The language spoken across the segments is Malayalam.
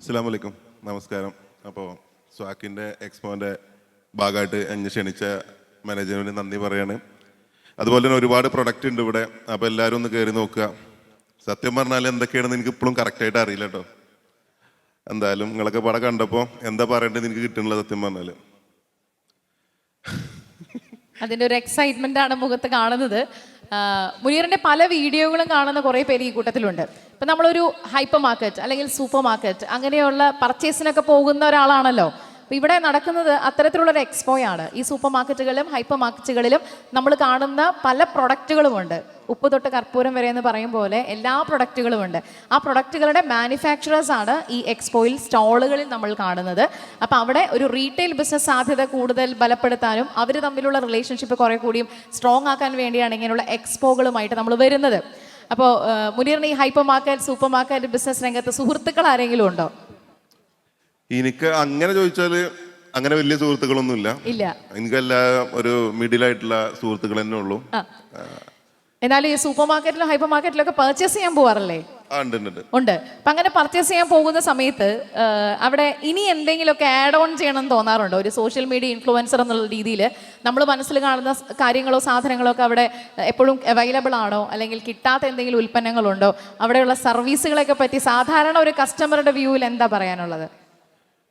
അസ്സലാമു അലൈക്കും, നമസ്കാരം. അപ്പോൾ സ്വാക്കിൻ്റെ എക്സ്പോൻ്റെ ഭാഗമായിട്ട് എന്നെ ക്ഷണിച്ച മാനേജറിന് നന്ദി പറയാണ്. അതുപോലെ തന്നെ ഒരുപാട് പ്രൊഡക്റ്റ് ഉണ്ട് ഇവിടെ. അപ്പോൾ എല്ലാവരും ഒന്ന് കയറി നോക്കുക. സത്യം പറഞ്ഞാൽ എന്തൊക്കെയാണെന്ന് എനിക്ക് ഇപ്പോഴും കറക്റ്റായിട്ട് അറിയില്ല കേട്ടോ. എന്തായാലും നിങ്ങളൊക്കെ പടം കണ്ടപ്പോൾ എന്താ പറയേണ്ടത് എനിക്ക് കിട്ടുന്നില്ല സത്യം പറഞ്ഞാൽ. അതിൻ്റെ ഒരു എക്സൈറ്റ്മെൻ്റ് ആണ് മുഖത്ത് കാണുന്നത്. മുനീറിൻ്റെ പല വീഡിയോകളും കാണുന്ന കുറേ പേര് ഈ കൂട്ടത്തിലുണ്ട്. ഇപ്പം നമ്മളൊരു ഹൈപ്പർ മാർക്കറ്റ് അല്ലെങ്കിൽ സൂപ്പർ മാർക്കറ്റ് അങ്ങനെയുള്ള പർച്ചേസിനൊക്കെ പോകുന്ന ഒരാളാണല്ലോ. അപ്പോൾ ഇവിടെ നടക്കുന്നത് അത്തരത്തിലുള്ളൊരു എക്സ്പോയാണ്. ഈ സൂപ്പർ മാർക്കറ്റുകളിലും ഹൈപ്പർ മാർക്കറ്റുകളിലും നമ്മൾ കാണുന്ന പല പ്രൊഡക്റ്റുകളുമുണ്ട്. ഉപ്പ് തൊട്ട് കർപ്പൂരം വരെ എന്ന് പറയും പോലെ എല്ലാ പ്രൊഡക്റ്റുകളുമുണ്ട്. ആ പ്രൊഡക്റ്റുകളുടെ മാനുഫാക്ചറേഴ്സാണ് ഈ എക്സ്പോയിൽ സ്റ്റോളുകളിൽ നമ്മൾ കാണുന്നത്. അപ്പോൾ അവിടെ ഒരു റീറ്റെയിൽ ബിസിനസ് സാധ്യത കൂടുതൽ ബലപ്പെടുത്താനും അവർ തമ്മിലുള്ള റിലേഷൻഷിപ്പ് കുറേ കൂടിയും സ്ട്രോങ് ആക്കാൻ വേണ്ടിയാണ് ഇങ്ങനെയുള്ള എക്സ്പോകളുമായിട്ട് നമ്മൾ വരുന്നത്. അപ്പോൾ മുനീറിന് ഈ hyper market super market business രംഗത്ത് സുഹൃത്തുക്കൾ ആരെങ്കിലും ഉണ്ടോ? എനിക്ക് അങ്ങനെ ചോദിച്ചാൽ അങ്ങനെ വലിയ സുഹൃത്തുക്കളൊന്നുമില്ല. ഇല്ല, എനിക്കെല്ലാം ഒരു മിഡിലായിട്ടുള്ള സുഹൃത്തുക്കൾ തന്നെ ഉള്ളൂ. എന്നാലും ഈ സൂപ്പർ മാർക്കറ്റിലും ഹൈപ്പർ മാർക്കറ്റിലൊക്കെ പർച്ചേസ് ചെയ്യാൻ പോകാറില്ലേ? ഉണ്ട്. അപ്പം അങ്ങനെ പർച്ചേസ് ചെയ്യാൻ പോകുന്ന സമയത്ത് അവിടെ ഇനി എന്തെങ്കിലുമൊക്കെ ആഡ് ഓൺ ചെയ്യണമെന്ന് തോന്നാറുണ്ടോ? ഒരു സോഷ്യൽ മീഡിയ ഇൻഫ്ലുവൻസർ എന്നുള്ള രീതിയിൽ നമ്മൾ മനസ്സിൽ കാണുന്ന കാര്യങ്ങളോ സാധനങ്ങളോ ഒക്കെ അവിടെ എപ്പോഴും അവൈലബിൾ ആണോ, അല്ലെങ്കിൽ കിട്ടാത്ത എന്തെങ്കിലും ഉൽപ്പന്നങ്ങളുണ്ടോ? അവിടെയുള്ള സർവീസുകളൊക്കെ പറ്റി സാധാരണ ഒരു കസ്റ്റമറുടെ വ്യൂവിൽ എന്താ പറയാനുള്ളത്?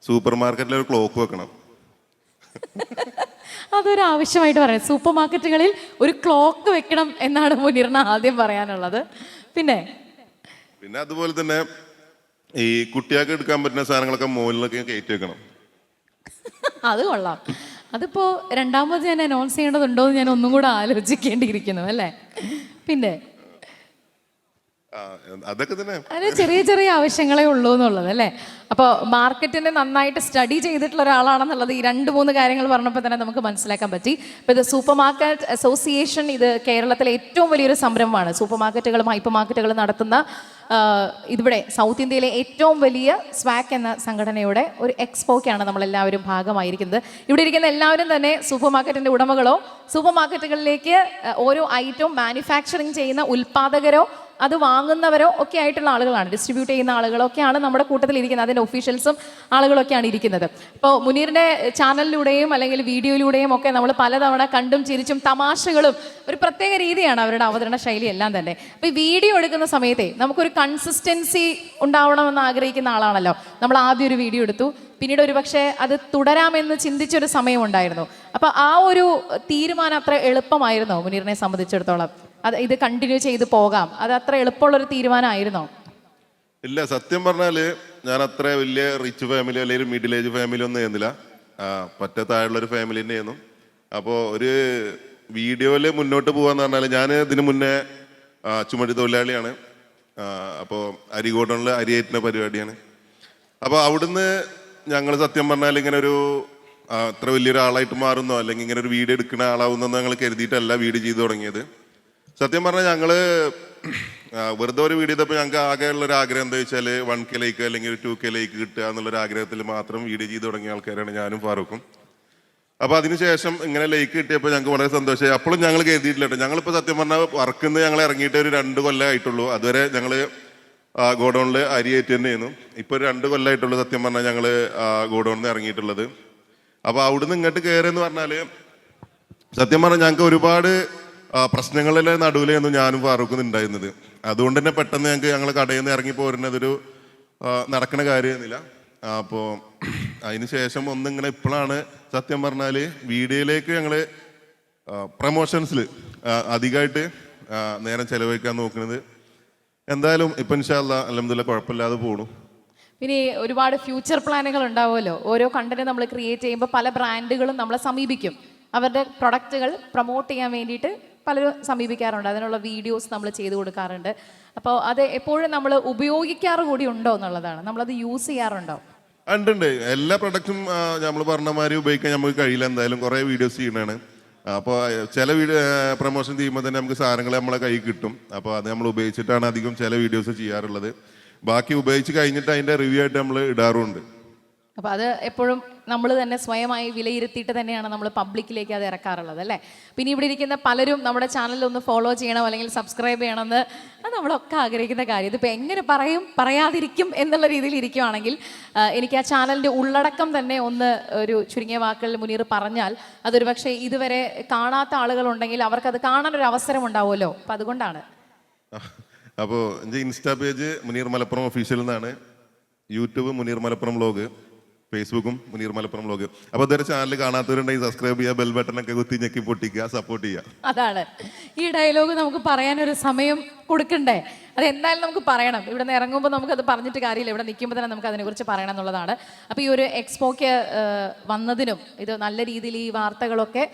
സൂപ്പർ മാർക്കറ്റിൽ ഒരു ക്ലോക്ക് വെക്കണം. അതൊരു ആവശ്യമായിട്ട് പറയാം. സൂപ്പർ മാർക്കറ്റുകളിൽ ഒരു ക്ലോക്ക് വെക്കണം എന്നാണ് മുനീറിന് ആദ്യം പറയാനുള്ളത്. പിന്നെ അതുപോലെ തന്നെ ഈ കുട്ടികൾക്ക് എടുക്കാൻ പറ്റുന്ന സാധനങ്ങളൊക്കെ മുകളിലൊക്കെ കയറ്റി വെക്കണം. അത് കൊള്ളാം. അതിപ്പോ രണ്ടാമത് ഞാൻ അനൗൺസ് ചെയ്യേണ്ടതുണ്ടോ എന്ന് ഞാൻ ഒന്നും കൂടെ ആലോചിക്കേണ്ടിയിരിക്കുന്നു അല്ലേ? പിന്നെ അതൊക്കെ തന്നെ അതിന് ചെറിയ ചെറിയ ആവശ്യങ്ങളേ ഉള്ളൂ എന്നുള്ളത് അല്ലേ? അപ്പോൾ മാർക്കറ്റിനെ നന്നായിട്ട് സ്റ്റഡി ചെയ്തിട്ടുള്ള ഒരാളാണെന്നുള്ളത് ഈ 2-3 കാര്യങ്ങൾ പറഞ്ഞപ്പോൾ തന്നെ നമുക്ക് മനസ്സിലാക്കാൻ പറ്റി. ഇപ്പോൾ ഇത് സൂപ്പർ മാർക്കറ്റ് അസോസിയേഷൻ, ഇത് കേരളത്തിലെ ഏറ്റവും വലിയൊരു സംരംഭമാണ്. സൂപ്പർ മാർക്കറ്റുകളും ഹൈപ്പർ മാർക്കറ്റുകളും നടത്തുന്ന ഇതിവിടെ സൗത്ത് ഇന്ത്യയിലെ ഏറ്റവും വലിയ സ്വാക്ക് എന്ന സംഘടനയുടെ ഒരു എക്സ്പോക്കാണ് നമ്മളെല്ലാവരും ഭാഗമായിരിക്കുന്നത്. ഇവിടെ ഇരിക്കുന്ന എല്ലാവരും തന്നെ സൂപ്പർ മാർക്കറ്റിൻ്റെ ഉടമകളോ സൂപ്പർ മാർക്കറ്റുകളിലേക്ക് ഓരോ ഐറ്റവും മാനുഫാക്ചറിങ് ചെയ്യുന്ന ഉൽപ്പാദകരോ അത് വാങ്ങുന്നവരോ ഒക്കെ ആയിട്ടുള്ള ആളുകളാണ്, ഡിസ്ട്രിബ്യൂട്ട് ചെയ്യുന്ന ആളുകളൊക്കെയാണ് നമ്മുടെ കൂട്ടത്തിൽ ഇരിക്കുന്നത്. അതിൻ്റെ ഒഫീഷ്യൽസും ആളുകളൊക്കെയാണ് ഇരിക്കുന്നത്. ഇപ്പോൾ മുനീറിൻ്റെ ചാനലിലൂടെയും അല്ലെങ്കിൽ വീഡിയോയിലൂടെയും ഒക്കെ നമ്മൾ പലതവണ കണ്ടും ചിരിച്ചും തമാശകളും ഒരു പ്രത്യേക രീതിയാണ് അവരുടെ അവതരണ ശൈലി എല്ലാം തന്നെ. അപ്പോൾ ഈ വീഡിയോ എടുക്കുന്ന സമയത്തെ നമുക്കൊരു കൺസിസ്റ്റൻസി ഉണ്ടാവണമെന്ന് ആഗ്രഹിക്കുന്ന ആളാണല്ലോ. നമ്മൾ ആദ്യം ഒരു വീഡിയോ എടുത്തു, പിന്നീട് ഒരു പക്ഷേ അത് തുടരാമെന്ന് ചിന്തിച്ചൊരു സമയമുണ്ടായിരുന്നു. അപ്പോൾ ആ ഒരു തീരുമാനം അത്ര എളുപ്പമായിരുന്നോ മുനീറിനെ സംബന്ധിച്ചിടത്തോളം? ഇത് കണ്ടിന്യൂ ചെയ്ത് പോകാം, അത് അത്ര എളുപ്പമുള്ളൊരു തീരുമാനമായിരുന്നോ? ഇല്ല, സത്യം പറഞ്ഞാല് ഞാൻ അത്ര വലിയ റിച്ച് ഫാമിലി അല്ലെങ്കിൽ മിഡിൽ ഏജ് ഫാമിലി ഒന്നും ചെയ്യുന്നില്ല. പറ്റത്തായുള്ളൊരു ഫാമിലി തന്നെ ആയിരുന്നു. അപ്പോൾ ഒരു വീഡിയോയിൽ മുന്നോട്ട് പോകാന്ന് പറഞ്ഞാൽ ഞാൻ ഇതിനു മുന്നേ ചുമടി തൊഴിലാളിയാണ്. അപ്പോൾ അരികോടനിൽ അരിയേറ്റുന്ന പരിപാടിയാണ്. അപ്പോൾ അവിടുന്ന് ഞങ്ങൾ സത്യം പറഞ്ഞാൽ ഇങ്ങനെ ഒരു അത്ര വലിയൊരാളായിട്ട് മാറുന്നോ അല്ലെങ്കിൽ ഇങ്ങനെ ഒരു വീഡിയോ എടുക്കുന്ന ആളാവുന്നോ ഞങ്ങൾ കരുതിയിട്ടല്ല വീഡിയോ ചെയ്തു തുടങ്ങിയത്. സത്യം പറഞ്ഞാൽ ഞങ്ങൾ വെറുതെ ഒരു വീഡിയോ ചെയ്തപ്പോൾ ഞങ്ങൾക്ക് ആകെയുള്ളൊരു ആഗ്രഹം എന്താ വെച്ചാൽ 1K ലൈക്ക് അല്ലെങ്കിൽ 2K ലൈക്ക് കിട്ടുക എന്നുള്ളൊരു ആഗ്രഹത്തിൽ മാത്രം വീഡിയോ ചെയ്ത് തുടങ്ങിയ ആൾക്കാരാണ് ഞാനും ഫാറൂഖും. അപ്പോൾ അതിനുശേഷം ഇങ്ങനെ ലൈക്ക് കിട്ടിയപ്പോൾ ഞങ്ങൾക്ക് വളരെ സന്തോഷമായി. അപ്പോഴും ഞങ്ങൾ കരുതിയിട്ടില്ല കേട്ടോ. ഞങ്ങളിപ്പോൾ സത്യം പറഞ്ഞാൽ വർക്കിൽ നിന്ന് ഞങ്ങൾ ഇറങ്ങിയിട്ട് ഒരു 2 കൊല്ലം ആയിട്ടുള്ളൂ. അതുവരെ ഞങ്ങൾ ഗോഡൗണിൽ അരിയേറ്റ് തന്നെയായിരുന്നു. ഇപ്പോൾ ഒരു 2 കൊല്ലമായിട്ടുള്ളൂ സത്യം പറഞ്ഞാൽ ഞങ്ങൾ ഗോഡൗണിൽ നിന്ന് ഇറങ്ങിയിട്ടുള്ളത്. അപ്പോൾ അവിടുന്ന് ഇങ്ങോട്ട് കയറിയെന്ന് പറഞ്ഞാൽ സത്യം പറഞ്ഞാൽ ഞങ്ങൾക്ക് ഒരുപാട് പ്രശ്നങ്ങളുടെ നടുവിലായിരുന്നു ഞാനും ഫാറൂഖും ഉണ്ടായിരുന്നത്. അതുകൊണ്ട് തന്നെ പെട്ടെന്ന് ഞങ്ങൾ കടയിൽ നിന്ന് ഇറങ്ങി പോരുന്നതൊരു നടക്കുന്ന കാര്യമായിരുന്നില്ല. അപ്പോൾ അതിന് ശേഷം ഒന്നിങ്ങനെ ഇപ്പോഴാണ് സത്യം പറഞ്ഞാൽ വീഡിയോയിലേക്ക് ഞങ്ങൾ പ്രമോഷൻസിൽ അധികമായിട്ട് നേരം ചെലവഴിക്കാൻ നോക്കുന്നത്. എന്തായാലും ഇപ്പം ഇൻഷാ അല്ലാഹ് അൽഹംദുലില്ലാഹ് കുഴപ്പമില്ലാതെ പോണു. പിന്നെ ഒരുപാട് ഫ്യൂച്ചർ പ്ലാനുകൾ ഉണ്ടാവുമല്ലോ. ഓരോ കണ്ടന്റ് നമ്മൾ ക്രിയേറ്റ് ചെയ്യുമ്പോൾ പല ബ്രാൻഡുകളും നമ്മളെ സമീപിക്കും. അവരുടെ പ്രൊഡക്റ്റുകൾ പ്രൊമോട്ട് ചെയ്യാൻ വേണ്ടിയിട്ട് പലരും സമീപിക്കാറുണ്ട്. അതിനുള്ള വീഡിയോസ് നമ്മൾ ചെയ്തു കൊടുക്കാറുണ്ട്. അപ്പോൾ അത് എപ്പോഴും നമ്മൾ ഉപയോഗിക്കാറ് കൂടി ഉണ്ടോ എന്നുള്ളതാണ്. നമ്മളത് യൂസ് ചെയ്യാറുണ്ടോ? ഉണ്ട്. എല്ലാ പ്രൊഡക്റ്റും നമ്മൾ പറഞ്ഞ മാതിരി ഉപയോഗിക്കാൻ നമുക്ക് കഴിയില്ല. എന്തായാലും കുറേ വീഡിയോസ് ചെയ്യണതാണ്. അപ്പോൾ ചില വീഡിയോ പ്രൊമോഷൻ ചെയ്യുമ്പോൾ തന്നെ നമുക്ക് സാധനങ്ങൾ നമ്മളെ കയ്യിൽ കിട്ടും. അപ്പോൾ അത് നമ്മൾ ഉപയോഗിച്ചിട്ടാണ് അധികം ചില വീഡിയോസ് ചെയ്യാറുള്ളത്. ബാക്കി ഉപയോഗിച്ച് കഴിഞ്ഞിട്ട് അതിൻ്റെ റിവ്യൂ ആയിട്ട് നമ്മൾ ഇടാറുമുണ്ട്. അപ്പോൾ അത് എപ്പോഴും നമ്മൾ തന്നെ സ്വയമായി വിലയിരുത്തിയിട്ട് തന്നെയാണ് നമ്മൾ പബ്ലിക്കിലേക്ക് അത് ഇറക്കാറുള്ളത് അല്ലേ. പിന്നെ ഇവിടെ ഇരിക്കുന്ന പലരും നമ്മുടെ ചാനൽ ഒന്ന് ഫോളോ ചെയ്യണം അല്ലെങ്കിൽ സബ്സ്ക്രൈബ് ചെയ്യണമെന്ന് അത് നമ്മളൊക്കെ ആഗ്രഹിക്കുന്ന കാര്യം. ഇതിപ്പോൾ എങ്ങനെ പറയാതിരിക്കും എന്നുള്ള രീതിയിൽ ഇരിക്കുവാണെങ്കിൽ എനിക്ക് ആ ചാനലിൻ്റെ ഉള്ളടക്കം തന്നെ ഒന്ന് ഒരു ചുരുങ്ങിയ വാക്കുകളിൽ മുനീർ പറഞ്ഞാൽ അതൊരു പക്ഷേ ഇതുവരെ കാണാത്ത ആളുകളുണ്ടെങ്കിൽ അവർക്കത് കാണാനൊരു അവസരം ഉണ്ടാവുമല്ലോ. അപ്പം അതുകൊണ്ടാണ്. അപ്പോൾ എൻ്റെ insta page Muneer Malappuram official എന്നാണ്, യൂട്യൂബ് മുനീർ മലപ്പുറം വ്ലോഗ്, ഫേസ്ബുക്കും മുനീർ മലപ്പുറം വ്ലോഗ്. അപ്പോൾ ഇതുവരെ ചാനൽ കാണാത്തവരുണ്ടെങ്കിൽ സബ്സ്ക്രൈബ് ചെയ്യുക, ബെൽ ബട്ടണൊക്കെ കുത്തി ഞെക്കി പൊട്ടിക്കുക, സപ്പോർട്ട് ചെയ്യുക. അതാണ് ഈ ഡയലോഗ് നമുക്ക് പറയാനൊരു സമയം കൊടുക്കണ്ടേ, അത് എന്തായാലും നമുക്ക് പറയണം. ഇവിടെ നിന്ന് ഇറങ്ങുമ്പോൾ നമുക്കത് പറഞ്ഞിട്ട് കാര്യമില്ല, ഇവിടെ നിൽക്കുമ്പോൾ തന്നെ നമുക്ക് അതിനെക്കുറിച്ച് പറയണം എന്നുള്ളതാണ്. അപ്പോൾ ഈ ഒരു എക്സ്പോയ്ക്ക് വന്നതിനും ഇത് നല്ല രീതിയിൽ ഈ വാർത്തകളൊക്കെ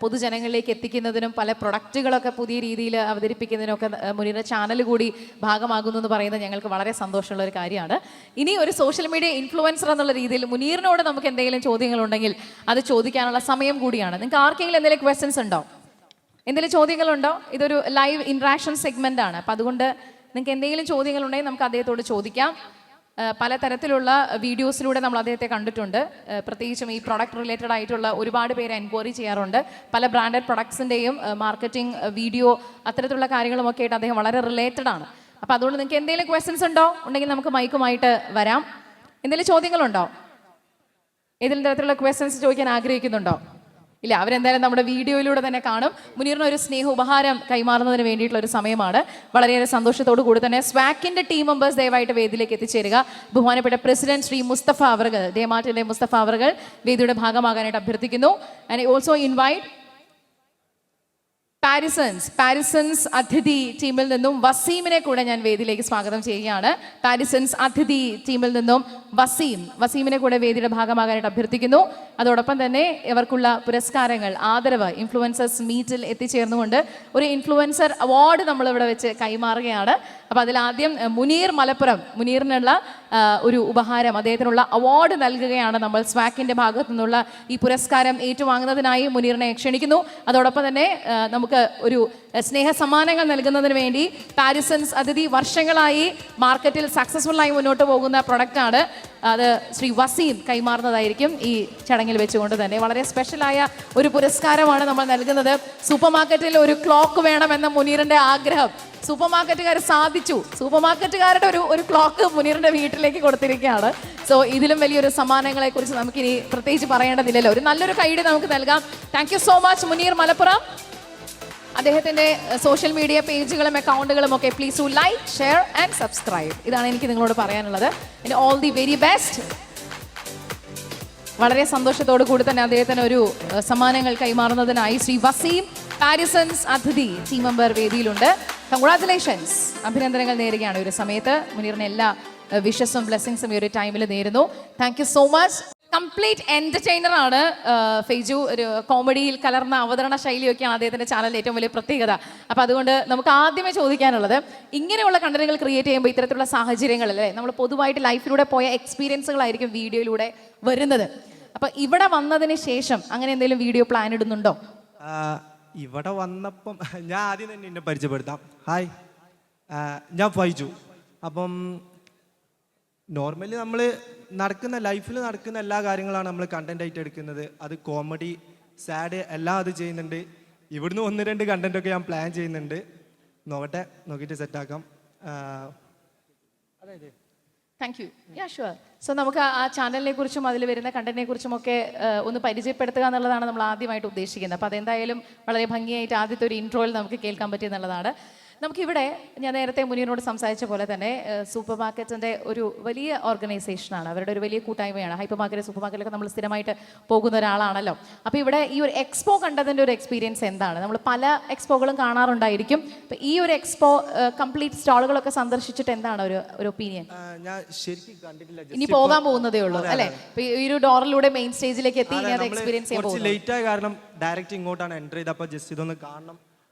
പൊതുജനങ്ങളിലേക്ക് എത്തിക്കുന്നതിനും പല പ്രൊഡക്റ്റുകളൊക്കെ പുതിയ രീതിയിൽ അവതരിപ്പിക്കുന്നതിനൊക്കെ മുനീറിൻ്റെ ചാനൽ കൂടി ഭാഗമാകുന്നു എന്ന് പറയുന്നത് ഞങ്ങൾക്ക് വളരെ സന്തോഷമുള്ള ഒരു കാര്യമാണ്. ഇനി ഒരു സോഷ്യൽ മീഡിയ ഇൻഫ്ലുവൻസർ എന്നുള്ള രീതിയിൽ മുനീറിനോട് നമുക്ക് എന്തെങ്കിലും ചോദ്യങ്ങളുണ്ടെങ്കിൽ അത് ചോദിക്കാനുള്ള സമയം കൂടിയാണ്. നിങ്ങൾക്ക് ആർക്കെങ്കിലും എന്തെങ്കിലും ക്വസ്റ്റ്യൻസ് ഉണ്ടോ, എന്തെങ്കിലും ചോദ്യങ്ങളുണ്ടോ? ഇതൊരു ലൈവ് ഇൻട്രാക്ഷൻ സെഗ്മെൻ്റ് ആണ്. അപ്പം അതുകൊണ്ട് നിങ്ങൾക്ക് എന്തെങ്കിലും ചോദ്യങ്ങളുണ്ടെങ്കിൽ നമുക്ക് അദ്ദേഹത്തോട് ചോദിക്കാം. പലതരത്തിലുള്ള വീഡിയോസിലൂടെ നമ്മൾ അദ്ദേഹത്തെ കണ്ടിട്ടുണ്ട്. പ്രത്യേകിച്ചും ഈ പ്രൊഡക്റ്റ് റിലേറ്റഡ് ആയിട്ടുള്ള ഒരുപാട് പേര് എൻക്വയറി ചെയ്യാറുണ്ട്. പല ബ്രാൻഡഡ് പ്രൊഡക്ട്സിൻ്റെയും മാർക്കറ്റിംഗ് വീഡിയോ അത്തരത്തിലുള്ള കാര്യങ്ങളുമൊക്കെ ആയിട്ട് അദ്ദേഹം വളരെ റിലേറ്റഡ് ആണ്. അപ്പോൾ അതുകൊണ്ട് നിങ്ങൾക്ക് എന്തെങ്കിലും ക്വസ്റ്റ്യൻസ് ഉണ്ടോ ഉണ്ടെങ്കിൽ നമുക്ക് മൈക്കുമായിട്ട് വരാം. എന്തെങ്കിലും ചോദ്യങ്ങളുണ്ടോ? ഏതെങ്കിലും തരത്തിലുള്ള ക്വസ്റ്റ്യൻസ് ചോദിക്കാൻ ആഗ്രഹിക്കുന്നുണ്ടോ? ഇല്ല, അവരെന്തായാലും നമ്മുടെ വീഡിയോയിലൂടെ തന്നെ കാണും. മുനീറിന് ഒരു സ്നേഹ ഉപഹാരം കൈമാറുന്നതിന് വേണ്ടിയിട്ടുള്ള ഒരു സമയമാണ്. വളരെയേറെ സന്തോഷത്തോടു കൂടി തന്നെ സ്വാക്കിൻ്റെ ടീം മെമ്പേഴ്സ് ദയവായിട്ട് വേദിയിലേക്ക് എത്തിച്ചേരുക. ബഹുമാനപ്പെട്ട പ്രസിഡന്റ് ശ്രീ മുസ്തഫ അവർകൾ, ഡേമാർട്ടിൻ്റെ മുസ്തഫ അവർകൾ വേദിയുടെ ഭാഗമാകാനായിട്ട് അഭ്യർത്ഥിക്കുന്നു. ആൻഡ് ഓൾസോ ഇൻവൈറ്റ് പാരിസൺസ് അതിഥി ടീമിൽ നിന്നും വസീമിനെ കൂടെ ഞാൻ വേദിയിലേക്ക് സ്വാഗതം ചെയ്യുകയാണ്. പാരിസൺസ് അതിഥി ടീമിൽ നിന്നും വസീമിനെ കൂടെ വേദിയുടെ ഭാഗമാകാനായിട്ട് അഭ്യർത്ഥിക്കുന്നു. അതോടൊപ്പം തന്നെ ഇവർക്കുള്ള പുരസ്കാരങ്ങൾ, ആദരവ് ഇൻഫ്ലുവൻസേഴ്സ് മീറ്റിൽ എത്തിച്ചേർന്നുകൊണ്ട് ഒരു ഇൻഫ്ലുവൻസർ അവാർഡ് നമ്മളിവിടെ വെച്ച് കൈമാറുകയാണ്. അപ്പോൾ അതിലാദ്യം മുനീറിനുള്ള ഒരു ഉപഹാരം, അദ്ദേഹത്തിനുള്ള അവാർഡ് നൽകുകയാണ് നമ്മൾ. സ്വാക്കിൻ്റെ ഭാഗത്തു നിന്നുള്ള ഈ പുരസ്കാരം ഏറ്റുവാങ്ങുന്നതിനായി മുനീറിനെ ക്ഷണിക്കുന്നു. അതോടൊപ്പം തന്നെ നമുക്ക് ഒരു സ്നേഹ സമ്മാനങ്ങൾ നൽകുന്നതിന് വേണ്ടി പാരിസൺസ് അതിഥി വർഷങ്ങളായി മാർക്കറ്റിൽ സക്സസ്ഫുള്ളായി മുന്നോട്ട് പോകുന്ന പ്രൊഡക്റ്റാണ്. അത് ശ്രീ വസീം കൈമാറുന്നതായിരിക്കും ഈ ചടങ്ങിൽ വെച്ചുകൊണ്ട് തന്നെ. വളരെ സ്പെഷ്യലായ ഒരു പുരസ്കാരമാണ് നമ്മൾ നൽകുന്നത്. സൂപ്പർ മാർക്കറ്റിൽ ഒരു ക്ലോക്ക് വേണമെന്ന മുനീറിൻ്റെ ആഗ്രഹം സൂപ്പർ മാർക്കറ്റുകാർ സാധിച്ചു. സൂപ്പർ മാർക്കറ്റുകാരുടെ ഒരു ക്ലോക്ക് മുനീറിൻ്റെ വീട്ടിലേക്ക് കൊടുത്തിരിക്കുകയാണ്. സോ ഇതിലും വലിയൊരു സമ്മാനങ്ങളെ കുറിച്ച് നമുക്കിനി പ്രത്യേകിച്ച് പറയേണ്ടതില്ലല്ലോ. ഒരു നല്ലൊരു കൈയ്യടി നമുക്ക് നൽകാം. Thank you so much Muneer Malappuram. അദ്ദേഹത്തിൻ്റെ സോഷ്യൽ മീഡിയ പേജുകളും അക്കൗണ്ടുകളും ഒക്കെ please to like, share and subscribe. ഇതാണ് എനിക്ക് നിങ്ങളോട് പറയാനുള്ളത്. ഇനി ഓൾ ദി വെരി ബെസ്റ്റ്. വളരെ സന്തോഷത്തോടു കൂടി തന്നെ അദ്ദേഹത്തിന് ഒരു സമ്മാനങ്ങൾ കൈമാറുന്നതിനായി ശ്രീ വസീം, പാരിസൺസ് അതിഥി ടീം മെമ്പർ വേദിയിലുണ്ട്. കൺഗ്രാറ്റുലേഷൻസ്, അഭിനന്ദനങ്ങൾ നേരുകയാണ് ഒരു സമയത്ത്. മുനീറിന് എല്ലാ വിഷസും ബ്ലെസ്സിങ്സും ഈ ഒരു ടൈമിൽ നേരുന്നു. Thank you so much. Complete entertainer ആണ് ഫെയ്ജു. ഒരു കോമഡിയിൽ കലർന്ന അവതരണ ശൈലിയൊക്കെയാണ് അദ്ദേഹത്തിൻ്റെ ചാനലിൻ്റെ ഏറ്റവും വലിയ പ്രത്യേകത. അപ്പോൾ അതുകൊണ്ട് നമുക്ക് ആദ്യമേ ചോദിക്കാനുള്ളത്, ഇങ്ങനെയുള്ള കണ്ടന്റുകൾ ക്രിയേറ്റ് ചെയ്യുമ്പോൾ ഇത്തരത്തിലുള്ള സാഹചര്യങ്ങളിൽ നമ്മൾ പൊതുവായിട്ട് ലൈഫിലൂടെ പോയ എക്സ്പീരിയൻസുകളായിരിക്കും വീഡിയോയിലൂടെ വരുന്നത്. അപ്പോൾ ഇവിടെ വന്നതിന് ശേഷം അങ്ങനെ എന്തെങ്കിലും വീഡിയോ പ്ലാൻ ഇടുന്നുണ്ടോ? ഇവിടെ വന്നപ്പം ഞാൻ ആദ്യം തന്നെ എന്നെ പരിചയപ്പെടുത്താം. ഹായ്, ഞാൻ ഫൈജു. അപ്പം നോർമലി നമ്മൾ ലൈഫിൽ നടക്കുന്ന എല്ലാ കാര്യങ്ങളാണ് നമ്മൾ കണ്ടന്റ് ആയിട്ട് എടുക്കുന്നത്. അത് കോമഡി, സാഡ് എല്ലാം അത് ചെയ്യുന്നുണ്ട്. ഇവിടുന്ന് 1-2 കണ്ടന്റൊക്കെ ഞാൻ പ്ലാൻ ചെയ്യുന്നുണ്ട്. നോക്കിയിട്ട് സെറ്റാക്കാം. അതായത് thank you. Yeah sure. So നമുക്ക് ആ ചാനലിനെ കുറിച്ചും അതിൽ വരുന്ന കണ്ടന്റിനെ കുറിച്ചും ഒക്കെ ഒന്ന് പരിചയപ്പെടുത്തുക എന്നുള്ളതാണ് നമ്മൾ ആദ്യമായിട്ട് ഉദ്ദേശിക്കുന്നത്. അപ്പോൾ അതെന്തായാലും വളരെ ഭംഗിയായിട്ട് ആദ്യത്തെ ഒരു ഇൻട്രോയിൽ നമുക്ക് കേൾക്കാൻ പറ്റിയെന്നുള്ളതാണ്. നമുക്കിവിടെ ഞാൻ നേരത്തെ മുനീറിനോട് സംസാരിച്ച പോലെ തന്നെ സൂപ്പർ മാർക്കറ്റിൻ്റെ ഒരു വലിയ ഓർഗനൈസേഷനാണ്, അവരുടെ ഒരു വലിയ കൂട്ടായ്മയാണ്. ഹൈപ്പർ മാർക്കറ്റ്, സൂപ്പർ മാർക്കറ്റിലൊക്കെ നമ്മൾ സ്ഥിരമായിട്ട് പോകുന്ന ഒരാളാണല്ലോ. അപ്പോൾ ഇവിടെ ഈ ഒരു എക്സ്പോ കണ്ടതിൻ്റെ ഒരു എക്സ്പീരിയൻസ് എന്താണ്? നമ്മൾ പല എക്സ്പോകളും കാണാറുണ്ടായിരിക്കും. അപ്പോൾ ഈ ഒരു എക്സ്പോ കംപ്ലീറ്റ് സ്റ്റാളുകളൊക്കെ സന്ദർശിച്ചിട്ട് എന്താണ് ഒരു ഒപ്പീനിയൻ? ഞാൻ ശരിക്കും കണ്ടിട്ടില്ല, ഇനി പോകാൻ പോകുന്നതേ ഉള്ളൂ അല്ലേ? ഈ ഒരു ഡോറിലൂടെ മെയിൻ സ്റ്റേജിലേക്ക് എത്തി അത് എക്സ്പീരിയൻസ് ചെയ്യാൻ പോകുന്നു. ലേറ്റ് ആയ കാരണം ഡയറക്റ്റ് ഇങ്ങോട്ടാണ് എൻ്റർ ചെയ്ത്. അപ്പോൾ ജസ്റ്റ് ഇതൊന്ന് കാണണം.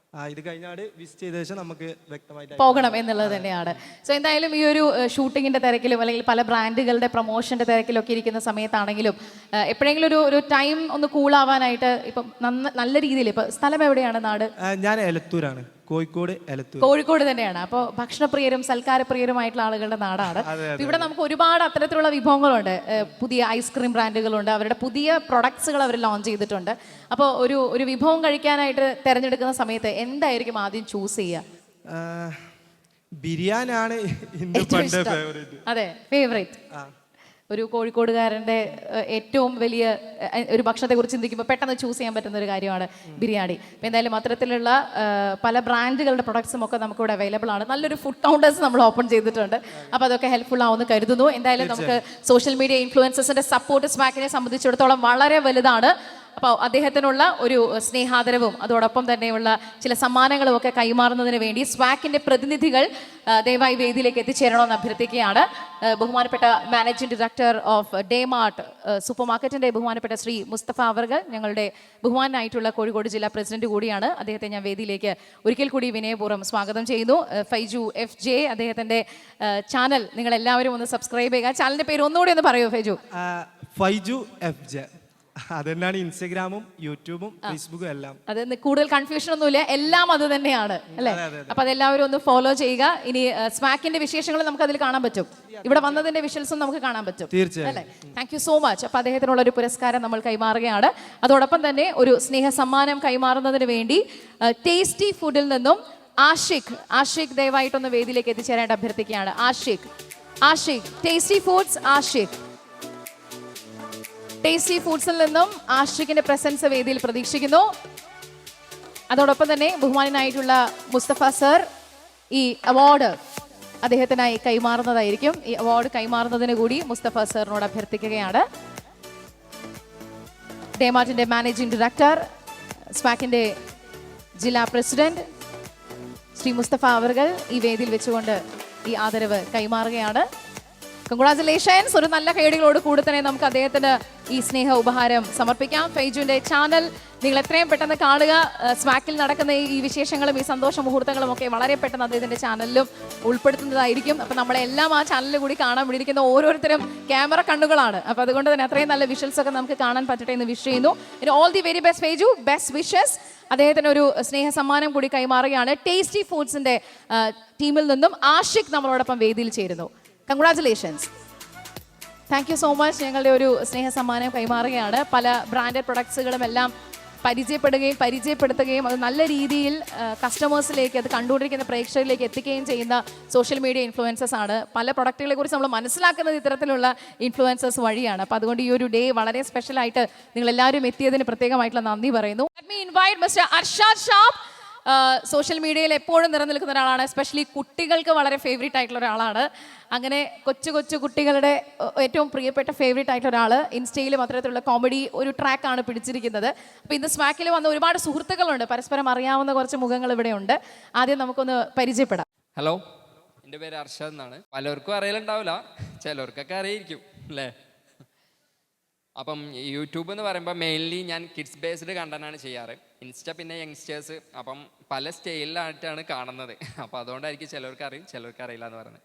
ഇത് കഴിഞ്ഞാൽ വിസിറ്റ് ചെയ്ത ശേഷം നമുക്ക് വ്യക്തമായിട്ട് പോകണം എന്നുള്ളത് തന്നെയാണ്. സോ എന്തായാലും ഈ ഒരു ഷൂട്ടിങ്ങിന്റെ തിരക്കിലും അല്ലെങ്കിൽ പല ബ്രാൻഡുകളുടെ പ്രൊമോഷന്റെ തിരക്കിലൊക്കെ ഇരിക്കുന്ന സമയത്താണെങ്കിലും എപ്പോഴെങ്കിലും ഒരു ടൈം ഒന്ന് കൂളാവാനായിട്ട് ഇപ്പം നല്ല രീതിയിൽ, ഇപ്പം സ്ഥലം എവിടെയാണ്? നാട് ഞാൻ എലത്തൂരാണ്. കോഴിക്കോട് എലത്തൂർ. കോഴിക്കോട് തന്നെയാണ്. അപ്പോൾ ഭക്ഷണപ്രിയരും സൽക്കാരപ്രിയരുമായിട്ടുള്ള ആളുകളുടെ നാടാണ്. അപ്പൊ ഇവിടെ നമുക്ക് ഒരുപാട് അത്തരത്തിലുള്ള വിഭവങ്ങളുണ്ട്. പുതിയ ഐസ്ക്രീം ബ്രാൻഡുകളുണ്ട്, അവരുടെ പുതിയ പ്രൊഡക്ട്സുകൾ അവർ ലോഞ്ച് ചെയ്തിട്ടുണ്ട്. അപ്പോൾ ഒരു വിഭവം കഴിക്കാനായിട്ട് തിരഞ്ഞെടുക്കുന്ന സമയത്ത് എന്തായിരിക്കും ആദ്യം ചൂസ് ചെയ്യുക? ബിരിയാണിയാണ് ഇന്ന് പണ്ട് ഫേവറേറ്റ്. അതെ, ഫേവറേറ്റ്. ഒരു കോഴിക്കോടുകാരൻ്റെ ഏറ്റവും വലിയ ഒരു ഭക്ഷണത്തെക്കുറിച്ച് ചിന്തിക്കുമ്പോൾ പെട്ടെന്ന് ചൂസ് ചെയ്യാൻ പറ്റുന്ന ഒരു കാര്യമാണ് ബിരിയാണി. അപ്പോൾ എന്തായാലും അത്തരത്തിലുള്ള പല ബ്രാൻഡുകളുടെ പ്രൊഡക്ട്സും ഒക്കെ നമുക്കിവിടെ അവൈലബിൾ ആണ്. നല്ലൊരു ഫുഡ് കൗണ്ടേഴ്സ് നമ്മൾ ഓപ്പൺ ചെയ്തിട്ടുണ്ട്. അപ്പോൾ അതൊക്കെ ഹെൽപ്ഫുൾ ആവുമെന്ന് കരുതുന്നു. എന്തായാലും നമുക്ക് സോഷ്യൽ മീഡിയ ഇൻഫ്ലുവൻസസിൻ്റെ സപ്പോർട്ട് സ്വാക്കിനെ സംബന്ധിച്ചിടത്തോളം വളരെ വലുതാണ്. അപ്പോൾ അദ്ദേഹത്തിനുള്ള ഒരു സ്നേഹാദരവും അതോടൊപ്പം തന്നെയുള്ള ചില സമ്മാനങ്ങളും ഒക്കെ കൈമാറുന്നതിന് വേണ്ടി സ്വാക്കിൻ്റെ പ്രതിനിധികൾ ദയവായി വേദിയിലേക്ക് എത്തിച്ചേരണമെന്ന് അഭ്യർത്ഥിക്കുകയാണ്. ബഹുമാനപ്പെട്ട managing director of DMart super മാർക്കറ്റിൻ്റെ ബഹുമാനപ്പെട്ട ശ്രീ മുസ്തഫ അവർകൾ, ഞങ്ങളുടെ ബഹുമാനായിട്ടുള്ള കോഴിക്കോട് ജില്ലാ പ്രസിഡന്റ് കൂടിയാണ്. അദ്ദേഹത്തെ ഞാൻ വേദിയിലേക്ക് ഒരിക്കൽ കൂടി വിനയപൂർവ്വം സ്വാഗതം ചെയ്യുന്നു. ഫൈജു FJ, അദ്ദേഹത്തിൻ്റെ ചാനൽ നിങ്ങൾ എല്ലാവരും ഒന്ന് സബ്സ്ക്രൈബ് ചെയ്യുക. ചാനലിൻ്റെ പേര് ഒന്നുകൂടി ഒന്ന് പറയൂ ഫൈജു. ഫൈജു FJ, അതെന്നാണ് ഇൻസ്റ്റഗ്രാമും യൂട്യൂബും ഫേസ്ബുക്കും എല്ലാം. അത് കൂടുതൽ കൺഫ്യൂഷൻ ഒന്നുമില്ല, എല്ലാം അത് തന്നെയാണ് അല്ലേ? അപ്പൊ അതെല്ലാവരും ഒന്ന് ഫോളോ ചെയ്യുക. ഇനി സ്മാക്കിന്റെ വിശേഷങ്ങൾ നമുക്ക് അതിൽ കാണാൻ പറ്റും, ഇവിടെ വന്നതിന്റെ വിഷ്വൽസും നമുക്ക് കാണാൻ പറ്റും അല്ലേ? Thank you so much. അപ്പൊ അദ്ദേഹത്തിനുള്ള ഒരു പുരസ്കാരം നമ്മൾ കൈമാറുകയാണ്. അതോടൊപ്പം തന്നെ ഒരു സ്നേഹ സമ്മാനം കൈമാറുന്നതിന് വേണ്ടി ടേസ്റ്റി ഫുഡിൽ നിന്നും ആഷിഖ് ദയവായിട്ടൊന്ന് വേദിയിലേക്ക് എത്തിച്ചേരാനായിട്ട് അഭ്യർത്ഥിക്കുകയാണ്. ആഷിഖ് ടേസ്റ്റി ഫുഡ്സ്, ടേസ്റ്റി ഫുഡ്സിൽ നിന്നും ആഷിഖിന്റെ പ്രസൻസ് വേദിയിൽ പ്രതീക്ഷിക്കുന്നു. അതോടൊപ്പം തന്നെ ബഹുമാനായിട്ടുള്ള മുസ്തഫ സർ ഈ അവാർഡ് അദ്ദേഹത്തിനായി കൈമാറുന്നതായിരിക്കും. ഈ അവാർഡ് കൈമാറുന്നതിന് കൂടി മുസ്തഫ സാറിനോട് അഭ്യർത്ഥിക്കുകയാണ്. ഡേമാർട്ടിന്റെ മാനേജിംഗ് ഡയറക്ടർ, സ്വാക്കിന്റെ ജില്ലാ പ്രസിഡന്റ് ശ്രീ മുസ്തഫ അവർകൾ ഈ വേദിയിൽ വെച്ചുകൊണ്ട് ഈ ആദരവ് കൈമാറുകയാണ്. കൺഗ്രാറ്റുലേഷൻസ്. ഒരു നല്ല കൈയടികളോട് കൂടി തന്നെ നമുക്ക് അദ്ദേഹത്തിന് ഈ സ്നേഹ ഉപഹാരം സമർപ്പിക്കാം. ഫൈജുവിന്റെ ചാനൽ നിങ്ങൾ എത്രയും പെട്ടെന്ന് കാണുക. സ്വാക്കിൽ നടക്കുന്ന ഈ വിശേഷങ്ങളും ഈ സന്തോഷ മുഹൂർത്തങ്ങളും ഒക്കെ വളരെ പെട്ടെന്ന് അദ്ദേഹത്തിന്റെ ചാനലിലും ഉൾപ്പെടുത്തുന്നതായിരിക്കും. അപ്പം നമ്മളെല്ലാം ആ ചാനലിൽ കൂടി കാണാൻ വേണ്ടിയിരിക്കുന്ന ഓരോരുത്തരും ക്യാമറ കണ്ണുകളാണ്. അപ്പോൾ അതുകൊണ്ട് തന്നെ അത്രയും നല്ല വിഷ്വൽസ് ഒക്കെ നമുക്ക് കാണാൻ പറ്റട്ടെ എന്ന് വിഷ് ചെയ്യുന്നു. All the very best Faiju, best wishes. അദ്ദേഹത്തിന് ഒരു സ്നേഹ സമ്മാനം കൂടി കൈമാറുകയാണ്. ടേസ്റ്റി ഫുഡ്സിന്റെ ടീമിൽ നിന്നും ആഷിഖ് നമ്മളോടൊപ്പം വേദിയിൽ ചേരുന്നു. Congratulations. Thank you so much. ഞങ്ങളുടെ ഒരു സ്നേഹ സമ്മാനം കൈമാറുകയാണ്. പല ബ്രാൻഡഡ് പ്രൊഡക്ട്സുകളും എല്ലാം പരിചയപ്പെടുത്തുകയും അത് നല്ല രീതിയിൽ കസ്റ്റമേഴ്സിലേക്ക്, അത് കണ്ടുകൊണ്ടിരിക്കുന്ന പ്രേക്ഷകരിലേക്ക് എത്തിക്കുകയും ചെയ്യുന്ന സോഷ്യൽ മീഡിയ ഇൻഫ്ലുവൻസേഴ്സ് ആണ്. പല പ്രൊഡക്റ്റുകളെ കുറിച്ച് നമ്മൾ മനസ്സിലാക്കുന്നത് ഇത്തരത്തിലുള്ള ഇൻഫ്ലുവൻസേഴ്സ് വഴിയാണ്. അപ്പോൾ അതുകൊണ്ട് ഈ ഒരു ഡേ വളരെ സ്പെഷ്യലായിട്ട് നിങ്ങൾ എല്ലാവരും എത്തിയതിന് പ്രത്യേകമായിട്ടുള്ള നന്ദി പറയുന്നു. Let me invite Mr. Arshad Shab. Social മീഡിയയിൽ എപ്പോഴും നിലനിൽക്കുന്ന ഒരാളാണ്. എസ്പെഷ്യലി കുട്ടികൾക്ക് വളരെ ഫേവറേറ്റ് ആയിട്ടുള്ള ഒരാളാണ്. അങ്ങനെ കൊച്ചു കുട്ടികളുടെ ഏറ്റവും പ്രിയപ്പെട്ട ഫേവറേറ്റ് ആയിട്ടുള്ള ഒരാൾ. ഇൻസ്റ്റയിലും അത്തരത്തിലുള്ള കോമഡി ഒരു ട്രാക്കാണ് പിടിച്ചിരിക്കുന്നത്. അപ്പോൾ ഇന്ന് സ്വാക്കിൽ വന്ന ഒരുപാട് സുഹൃത്തുക്കളുണ്ട്, പരസ്പരം അറിയാവുന്ന കുറച്ച് മുഖങ്ങൾ ഇവിടെ ഉണ്ട്. ആദ്യം നമുക്കൊന്ന് പരിചയപ്പെടാം. ഹലോ, എൻ്റെ പേര് അർഷാദ് എന്നാണ്. പലർക്കും അറിയലുണ്ടാവില്ല, ചിലർക്കൊക്കെ അറിയായിരിക്കും അല്ലേ? അപ്പം യൂട്യൂബ് എന്ന് പറയുമ്പോൾ മെയിൻലി ഞാൻ കിഡ്സ് ബേസ്ഡ് കണ്ടന്റാണ് ചെയ്യാറ്. ഇൻസ്റ്റ പിന്നെ യങ്സ്റ്റേഴ്സ്, അപ്പം പല സ്റ്റൈലിലായിട്ടാണ് കാണുന്നത്. അപ്പം അതുകൊണ്ടായിരിക്കും ചിലർക്ക് അറിയും ചിലർക്ക് അറിയില്ല എന്ന് പറയുന്നത്.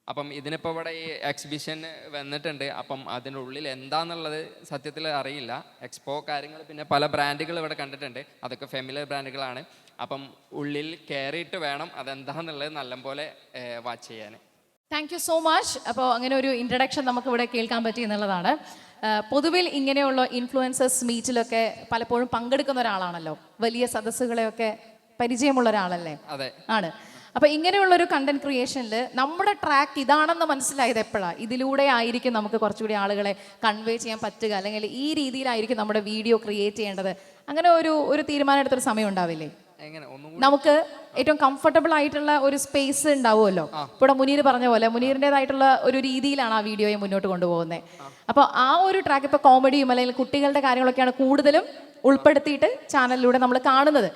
അപ്പം ഇതിനിപ്പോൾ ഇവിടെ ഈ എക്സിബിഷൻ വന്നിട്ടുണ്ട്. അപ്പം അതിനുള്ളിൽ എന്താണെന്നുള്ളത് സത്യത്തിൽ അറിയില്ല. എക്സ്പോ കാര്യങ്ങൾ പിന്നെ പല ബ്രാൻഡുകൾ ഇവിടെ കണ്ടിട്ടുണ്ട്, അതൊക്കെ ഫെമിലിയർ ബ്രാൻഡുകളാണ്. അപ്പം ഉള്ളിൽ കയറിയിട്ട് വേണം അതെന്താണെന്നുള്ളത് നല്ലപോലെ വാച്ച് ചെയ്യാൻ. Thank you so much. അപ്പോൾ അങ്ങനെ ഒരു ഇൻട്രഡക്ഷൻ നമുക്കിവിടെ കേൾക്കാൻ പറ്റി എന്നുള്ളതാണ്. പൊതുവിൽ ഇങ്ങനെയുള്ള ഇൻഫ്ലുവൻസേഴ്സ് മീറ്റിലൊക്കെ പലപ്പോഴും പങ്കെടുക്കുന്ന ഒരാളാണല്ലോ, വലിയ സദസ്സുകളെയൊക്കെ പരിചയമുള്ള ഒരാളല്ലേ? അതെ, ആണ്. അപ്പോൾ ഇങ്ങനെയുള്ളൊരു കണ്ടന്റ് ക്രിയേഷനിൽ നമ്മുടെ ട്രാക്ക് ഇതാണെന്ന് മനസ്സിലായത് എപ്പോഴാണ്? ഇതിലൂടെ ആയിരിക്കും നമുക്ക് കുറച്ചുകൂടി ആളുകളെ കൺവേ ചെയ്യാൻ പറ്റുക, അല്ലെങ്കിൽ ഈ രീതിയിലായിരിക്കും നമ്മുടെ വീഡിയോ ക്രിയേറ്റ് ചെയ്യേണ്ടത്. അങ്ങനെ ഒരു തീരുമാനം എടുത്തൊരു സമയം ഉണ്ടാവില്ലേ? നമുക്ക് ഏറ്റവും കംഫർട്ടബിൾ ആയിട്ടുള്ള ഒരു സ്പേസ് ഉണ്ടാവുമല്ലോ. ഇവിടെ മുനീർ പറഞ്ഞ പോലെ മുനീറിൻ്റെതായിട്ടുള്ള ഒരു രീതിയിലാണ് ആ വീഡിയോയെ മുന്നോട്ട് കൊണ്ടുപോകുന്നത്. അപ്പോൾ ആ ഒരു ട്രാക്ക് ഇപ്പോൾ കോമഡിയും അല്ലെങ്കിൽ കുട്ടികളുടെ കാര്യങ്ങളൊക്കെയാണ് കൂടുതലും ഉൾപ്പെടുത്തിയിട്ട് ചാനലിലൂടെ നമ്മൾ കാണുന്നത്.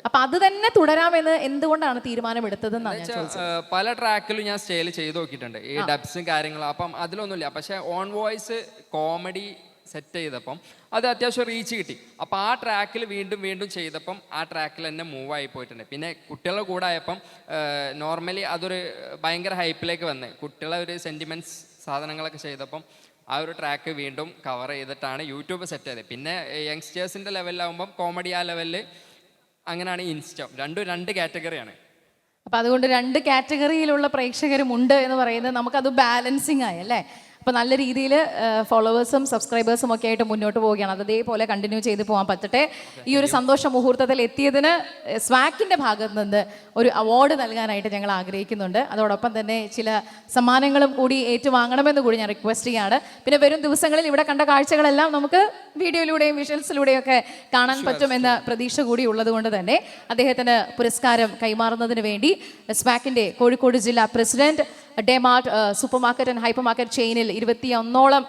അപ്പൊ അത് തന്നെ തുടരാമെന്ന് എന്തുകൊണ്ടാണ് തീരുമാനമെടുത്തതെന്നാണ് ഞാൻ ചോദിച്ചത്. പല ട്രാക്കിലും ഞാൻ സ്റ്റേൽ ചെയ്ത് നോക്കിയിട്ടുണ്ട്, ഈ ഡബ്സും കാര്യങ്ങളും. അപ്പം അതിലൊന്നുമില്ല. പക്ഷെ ഓൺ വോയിസ് കോമഡി സെറ്റ് ചെയ്തപ്പം അത് അത്യാവശ്യം റീച്ച് കിട്ടി. അപ്പോൾ ആ ട്രാക്കിൽ വീണ്ടും ചെയ്തപ്പം ആ ട്രാക്കിൽ തന്നെ മൂവായി പോയിട്ടുണ്ട്. പിന്നെ കുട്ടികളുടെ കൂടെ ആയപ്പം നോർമലി അതൊരു ഭയങ്കര ഹൈപ്പിലേക്ക് വന്ന് കുട്ടികളെ ഒരു സെൻറ്റിമെൻറ്റ്സ് സാധനങ്ങളൊക്കെ ചെയ്തപ്പം ആ ഒരു ട്രാക്ക് വീണ്ടും കവർ ചെയ്തിട്ടാണ് യൂട്യൂബ് സെറ്റ് ചെയ്തത്. പിന്നെ യങ്സ്റ്റേഴ്സിൻ്റെ ലെവലിലാവുമ്പം കോമഡി ആ ലെവലിൽ അങ്ങനെയാണ് ഇൻസ്റ്റം. രണ്ടും രണ്ട് കാറ്റഗറിയാണ്. അപ്പം അതുകൊണ്ട് രണ്ട് കാറ്റഗറിയിലുള്ള പ്രേക്ഷകരും ഉണ്ട് എന്ന് പറയുന്നത് നമുക്കത് ബാലൻസിങ് ആയി അല്ലേ. അപ്പോൾ നല്ല രീതിയിൽ ഫോളോവേഴ്സും സബ്സ്ക്രൈബേഴ്സും ഒക്കെ ആയിട്ട് മുന്നോട്ട് പോവുകയാണ്. അത് അതേപോലെ കണ്ടിന്യൂ ചെയ്ത് പോകാൻ പറ്റട്ടെ. ഈ ഒരു സന്തോഷ മുഹൂർത്തത്തിൽ എത്തിയതിന് സ്വാക്കിൻ്റെ ഭാഗത്ത് നിന്ന് ഒരു അവാർഡ് നൽകാനായിട്ട് ഞങ്ങൾ ആഗ്രഹിക്കുന്നുണ്ട്. അതോടൊപ്പം തന്നെ ചില സമ്മാനങ്ങളും കൂടി ഏറ്റുവാങ്ങണമെന്ന് കൂടി ഞാൻ റിക്വസ്റ്റ് ചെയ്യാണ്. പിന്നെ വരും ദിവസങ്ങളിൽ ഇവിടെ കണ്ട കാഴ്ചകളെല്ലാം നമുക്ക് വീഡിയോയിലൂടെയും വിഷ്വൽസിലൂടെയും ഒക്കെ കാണാൻ പറ്റുമെന്ന പ്രതീക്ഷ കൂടി ഉള്ളത് കൊണ്ട് തന്നെ അദ്ദേഹത്തിന് പുരസ്കാരം കൈമാറുന്നതിന് വേണ്ടി സ്വാക്കിൻ്റെ കോഴിക്കോട് ജില്ലാ president DMart supermarket and hypermarket ചെയിനിൽ 21ഓളം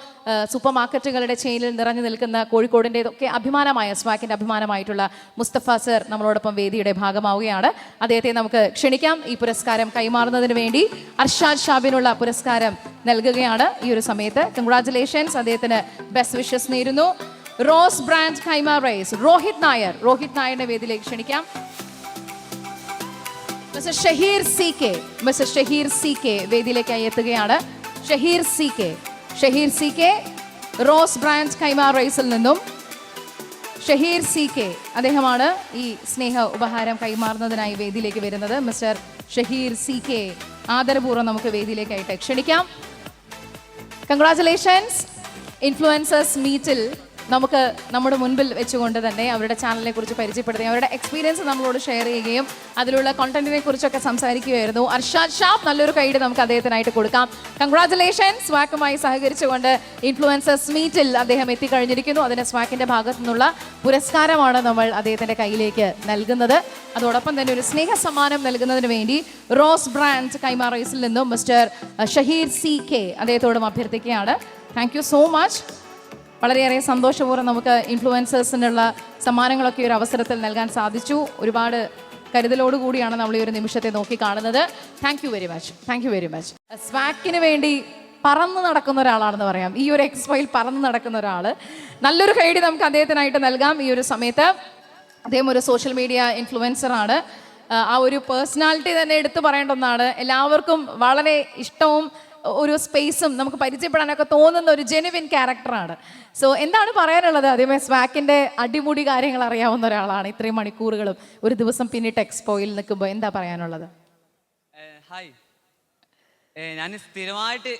സൂപ്പർ മാർക്കറ്റുകളുടെ ചെയിനിൽ നിറഞ്ഞു നിൽക്കുന്ന കോഴിക്കോടിൻ്റെതൊക്കെ അഭിമാനമായ സ്വാക്കിൻ്റെ അഭിമാനമായിട്ടുള്ള മുസ്തഫ സർ നമ്മളോടൊപ്പം വേദിയുടെ ഭാഗമാവുകയാണ്. അദ്ദേഹത്തെ നമുക്ക് ക്ഷണിക്കാം. ഈ പുരസ്കാരം കൈമാറുന്നതിന് വേണ്ടി അർഷാദ് ഷാബിനുള്ള പുരസ്കാരം നൽകുകയാണ് ഈ ഒരു സമയത്ത്. കൺഗ്രാറ്റുലേഷൻസ്. അദ്ദേഹത്തിന് ബെസ്റ്റ് വിഷസ് നേരുന്നു. Rose Brand Kaima rice Rohit നായരിനെ വേദിയിലേക്ക് ക്ഷണിക്കാം. മിസ്റ്റർ ഷഹീർ സി കെ വേദിയിലേക്കായി എത്തുകയാണ്. Shaheer C K Rose Brand Kaima റൈസിൽ നിന്നും ഷഹീർ സി കെ അദ്ദേഹമാണ് ഈ സ്നേഹ ഉപഹാരം കൈമാറുന്നതിനായി വേദിയിലേക്ക് വരുന്നത്. മിസ്റ്റർ ഷഹീർ സി കെ ആദരപൂർവ്വം നമുക്ക് വേദിയിലേക്കായിട്ട് ക്ഷണിക്കാം. കൺഗ്രാറ്റുലേഷൻസ്. ഇൻഫ്ലുവൻസേഴ്സ് മീറ്റിൽ നമുക്ക് നമ്മുടെ മുൻപിൽ വെച്ചുകൊണ്ട് തന്നെ അവരുടെ ചാനലിനെ കുറിച്ച് പരിചയപ്പെടുത്തുകയും അവരുടെ എക്സ്പീരിയൻസ് നമ്മളോട് ഷെയർ ചെയ്യുകയും അതിലുള്ള കോണ്ടന്റിനെ കുറിച്ചൊക്കെ സംസാരിക്കുകയായിരുന്നു അർഷാദ് ഷാബ്. നല്ലൊരു കൈയ്യടി നമുക്ക് അദ്ദേഹത്തിനായിട്ട് കൊടുക്കാം. കൺഗ്രാറ്റുലേഷൻസ്. സ്വാക്കുമായി സഹകരിച്ചുകൊണ്ട് ഇൻഫ്ലുവൻസേഴ്സ് മീറ്റിൽ അദ്ദേഹം എത്തിക്കഴിഞ്ഞിരിക്കുന്നു. അതിന് സ്വാക്കിൻ്റെ ഭാഗത്തു നിന്നുള്ള പുരസ്കാരമാണ് നമ്മൾ അദ്ദേഹത്തിൻ്റെ കയ്യിലേക്ക് നൽകുന്നത്. അതോടൊപ്പം തന്നെ ഒരു സ്നേഹ സമ്മാനം നൽകുന്നതിന് വേണ്ടി റോസ് ബ്രാൻഡ് കൈമ റൈസിൽ നിന്നും മിസ്റ്റർ ഷഹീർ സി കെ അദ്ദേഹത്തോടും അഭ്യർത്ഥിക്കുകയാണ്. Thank you so much. വളരെയേറെ സന്തോഷപൂർവ്വം നമുക്ക് ഇൻഫ്ലുവൻസേഴ്സിനുള്ള സമ്മാനങ്ങളൊക്കെ ഒരു അവസരത്തിൽ നൽകാൻ സാധിച്ചു. ഒരുപാട് കരുതലോടുകൂടിയാണ് നമ്മൾ ഈ ഒരു നിമിഷത്തെ നോക്കി കാണുന്നത്. Thank you very much. സ്വാക്കിന് വേണ്ടി പറന്ന് നടക്കുന്ന ഒരാളാണെന്ന് പറയാം. ഈ ഒരു എക്സ്പോയിൽ പറന്ന് നടക്കുന്ന ഒരാൾ. നല്ലൊരു കൈയ്യടി നമുക്ക് അദ്ദേഹത്തിനായിട്ട് നൽകാം ഈ ഒരു സമയത്ത്. അദ്ദേഹം ഒരു സോഷ്യൽ മീഡിയ ഇൻഫ്ലുവൻസറാണ്. ആ ഒരു പേഴ്സണാലിറ്റി തന്നെ എടുത്തു പറയേണ്ട ഒന്നാണ്. എല്ലാവർക്കും വളരെ ഇഷ്ടവും ഒരു സ്പേസും നമുക്ക് പരിചയപ്പെടാനൊക്കെ തോന്നുന്ന ഒരു ജെനുവിൻ ക്യാരക്ടറാണ്. സോ എന്താണ് പറയാനുള്ളത്? ആദ്യമേ സ്വാക്കിൻ്റെ അടിമുടി കാര്യങ്ങൾ അറിയാവുന്ന ഒരാളാണ്. ഇത്രയും മണിക്കൂറുകളും ഒരു ദിവസം പിന്നിട്ട് എക്സ്പോയിൽ നിൽക്കുമ്പോൾ എന്താ പറയാനുള്ളത്? ഹായ്, ഞാൻ സ്ഥിരമായിട്ട്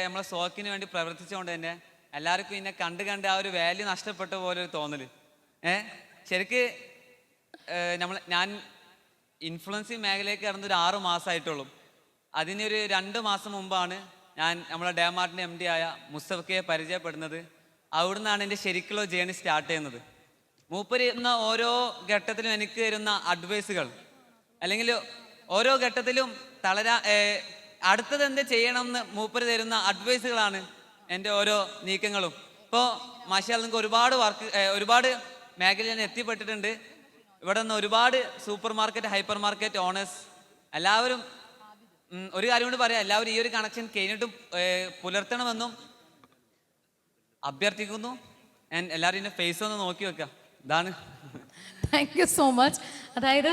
നമ്മളെ സ്വാക്കിന് വേണ്ടി പ്രവർത്തിച്ചുകൊണ്ട് തന്നെ എല്ലാവർക്കും എന്നെ കണ്ട് ആ ഒരു വാല്യൂ നഷ്ടപ്പെട്ട പോലെ ഒരു തോന്നല്. ശരിക്ക് ഞാൻ ഇൻഫ്ലുവൻസിങ് മേഖലയിലേക്ക് കടന്ന് ഒരു 6 മാസമായിട്ടുള്ളൂ. അതിനൊരു 2 മാസം മുമ്പാണ് ഞാൻ നമ്മളെ ഡേമാർട്ടിൻ്റെ MD ആയ മുസ്തഫയെ പരിചയപ്പെടുന്നത്. അവിടുന്നാണ് എൻ്റെ ശരിക്കുള്ള ജേണി സ്റ്റാർട്ട് ചെയ്യുന്നത്. മൂപ്പര് ഇരുന്ന ഓരോ ഘട്ടത്തിലും എനിക്ക് തരുന്ന അഡ്വൈസുകൾ, അല്ലെങ്കിൽ ഓരോ ഘട്ടത്തിലും അടുത്തത് എന്ത് ചെയ്യണമെന്ന് മൂപ്പര് തരുന്ന അഡ്വൈസുകളാണ് എൻ്റെ ഓരോ നീക്കങ്ങളും. ഇപ്പോൾ മാഷാൽ നിങ്ങൾക്ക് ഒരുപാട് മേഖലയിൽ ഞാൻ എത്തിപ്പെട്ടിട്ടുണ്ട്. ഇവിടെ നിന്ന് ഒരുപാട് supermarket, hypermarket owners എല്ലാവരും ഒരു കാര്യം കൊണ്ട് പറയാം, എല്ലാവരും ഈ ഒരു കണക്ഷൻ കഴിഞ്ഞിട്ടും പുലർത്തണമെന്നും അഭ്യർത്ഥിക്കുന്നു. ഞാൻ എല്ലാവരും എൻ്റെ ഫേസ് ഒന്ന് നോക്കി വെക്കാം. ഇതാണ്. Thank you so much. അതായത്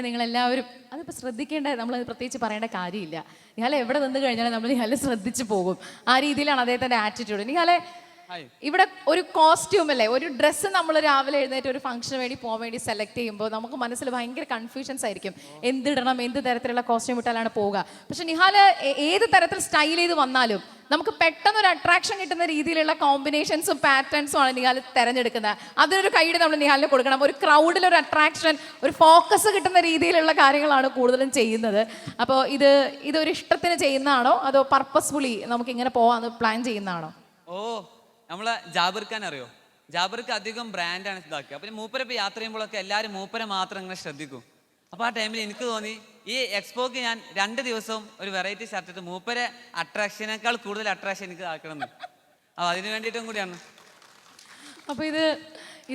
നിങ്ങളെല്ലാവരും അതിപ്പോൾ ശ്രദ്ധിക്കേണ്ട, നമ്മൾ പ്രത്യേകിച്ച് പറയേണ്ട കാര്യമില്ല. നിഹാലെ എവിടെ നിന്ന് കഴിഞ്ഞാലും നമ്മൾ നിഹാലെ ശ്രദ്ധിച്ചു പോകും. ആ രീതിയിലാണ് അദ്ദേഹത്തിൻ്റെ ആറ്റിറ്റ്യൂഡ്. നിഹാലെ ഇവിടെ ഒരു കോസ്റ്റ്യൂം അല്ലേ, ഒരു ഡ്രസ്സ് നമ്മൾ രാവിലെ എഴുന്നേറ്റ് ഒരു ഫംഗ്ഷന് വേണ്ടി പോകാൻ വേണ്ടി സെലക്ട് ചെയ്യുമ്പോൾ നമുക്ക് മനസ്സിൽ ഭയങ്കര കൺഫ്യൂഷൻസ് ആയിരിക്കും. എന്തിടണം, എന്ത് തരത്തിലുള്ള കോസ്റ്റ്യൂം ഇട്ടാലാണ് പോവുക. പക്ഷെ നിഹാല് ഏത് തരത്തിൽ സ്റ്റൈൽ ചെയ്ത് വന്നാലും നമുക്ക് പെട്ടെന്ന് ഒരു അട്രാക്ഷൻ കിട്ടുന്ന രീതിയിലുള്ള കോമ്പിനേഷൻസും പാറ്റേൺസും ആണ് നിഹാൽ തിരഞ്ഞെടുക്കുന്നത്. അതിനൊരു കൈയ്യടി നമ്മൾ നിഹാലിന് കൊടുക്കണം. ഒരു ക്രൗഡിൽ ഒരു അട്രാക്ഷൻ, ഒരു ഫോക്കസ് കിട്ടുന്ന രീതിയിലുള്ള കാര്യങ്ങളാണ് കൂടുതലും ചെയ്യുന്നത്. അപ്പോൾ ഇതൊരു ഇഷ്ടത്തിന് ചെയ്യുന്നതാണോ അതോ പർപ്പസ്ഫുള്ളി നമുക്ക് ഇങ്ങനെ പോകാമെന്ന് പ്ലാൻ ചെയ്യുന്നതാണോ? നമ്മളെ ജാബിർ ഖാൻ അറിയോ? ജാബിർക്ക് അധികം ബ്രാൻഡാണ് ഇതാക്കുക. അപ്പം മൂപ്പരെ ഇപ്പോൾ യാത്ര ചെയ്യുമ്പോഴൊക്കെ എല്ലാവരും മൂപ്പരെ മാത്രം ഇങ്ങനെ ശ്രദ്ധിക്കും. അപ്പോൾ ആ ടൈമിൽ എനിക്ക് തോന്നി ഈ എക്സ്പോക്ക് ഞാൻ 2 ദിവസവും ഒരു വെറൈറ്റി ഷർട്ട് ഇട്ട് മൂപ്പരെ അട്രാക്ഷനേക്കാൾ കൂടുതൽ അട്രാക്ഷൻ എനിക്ക് ആക്കണമെന്ന്. അപ്പോൾ അതിന് വേണ്ടിയിട്ടും കൂടിയാണ്. അപ്പോൾ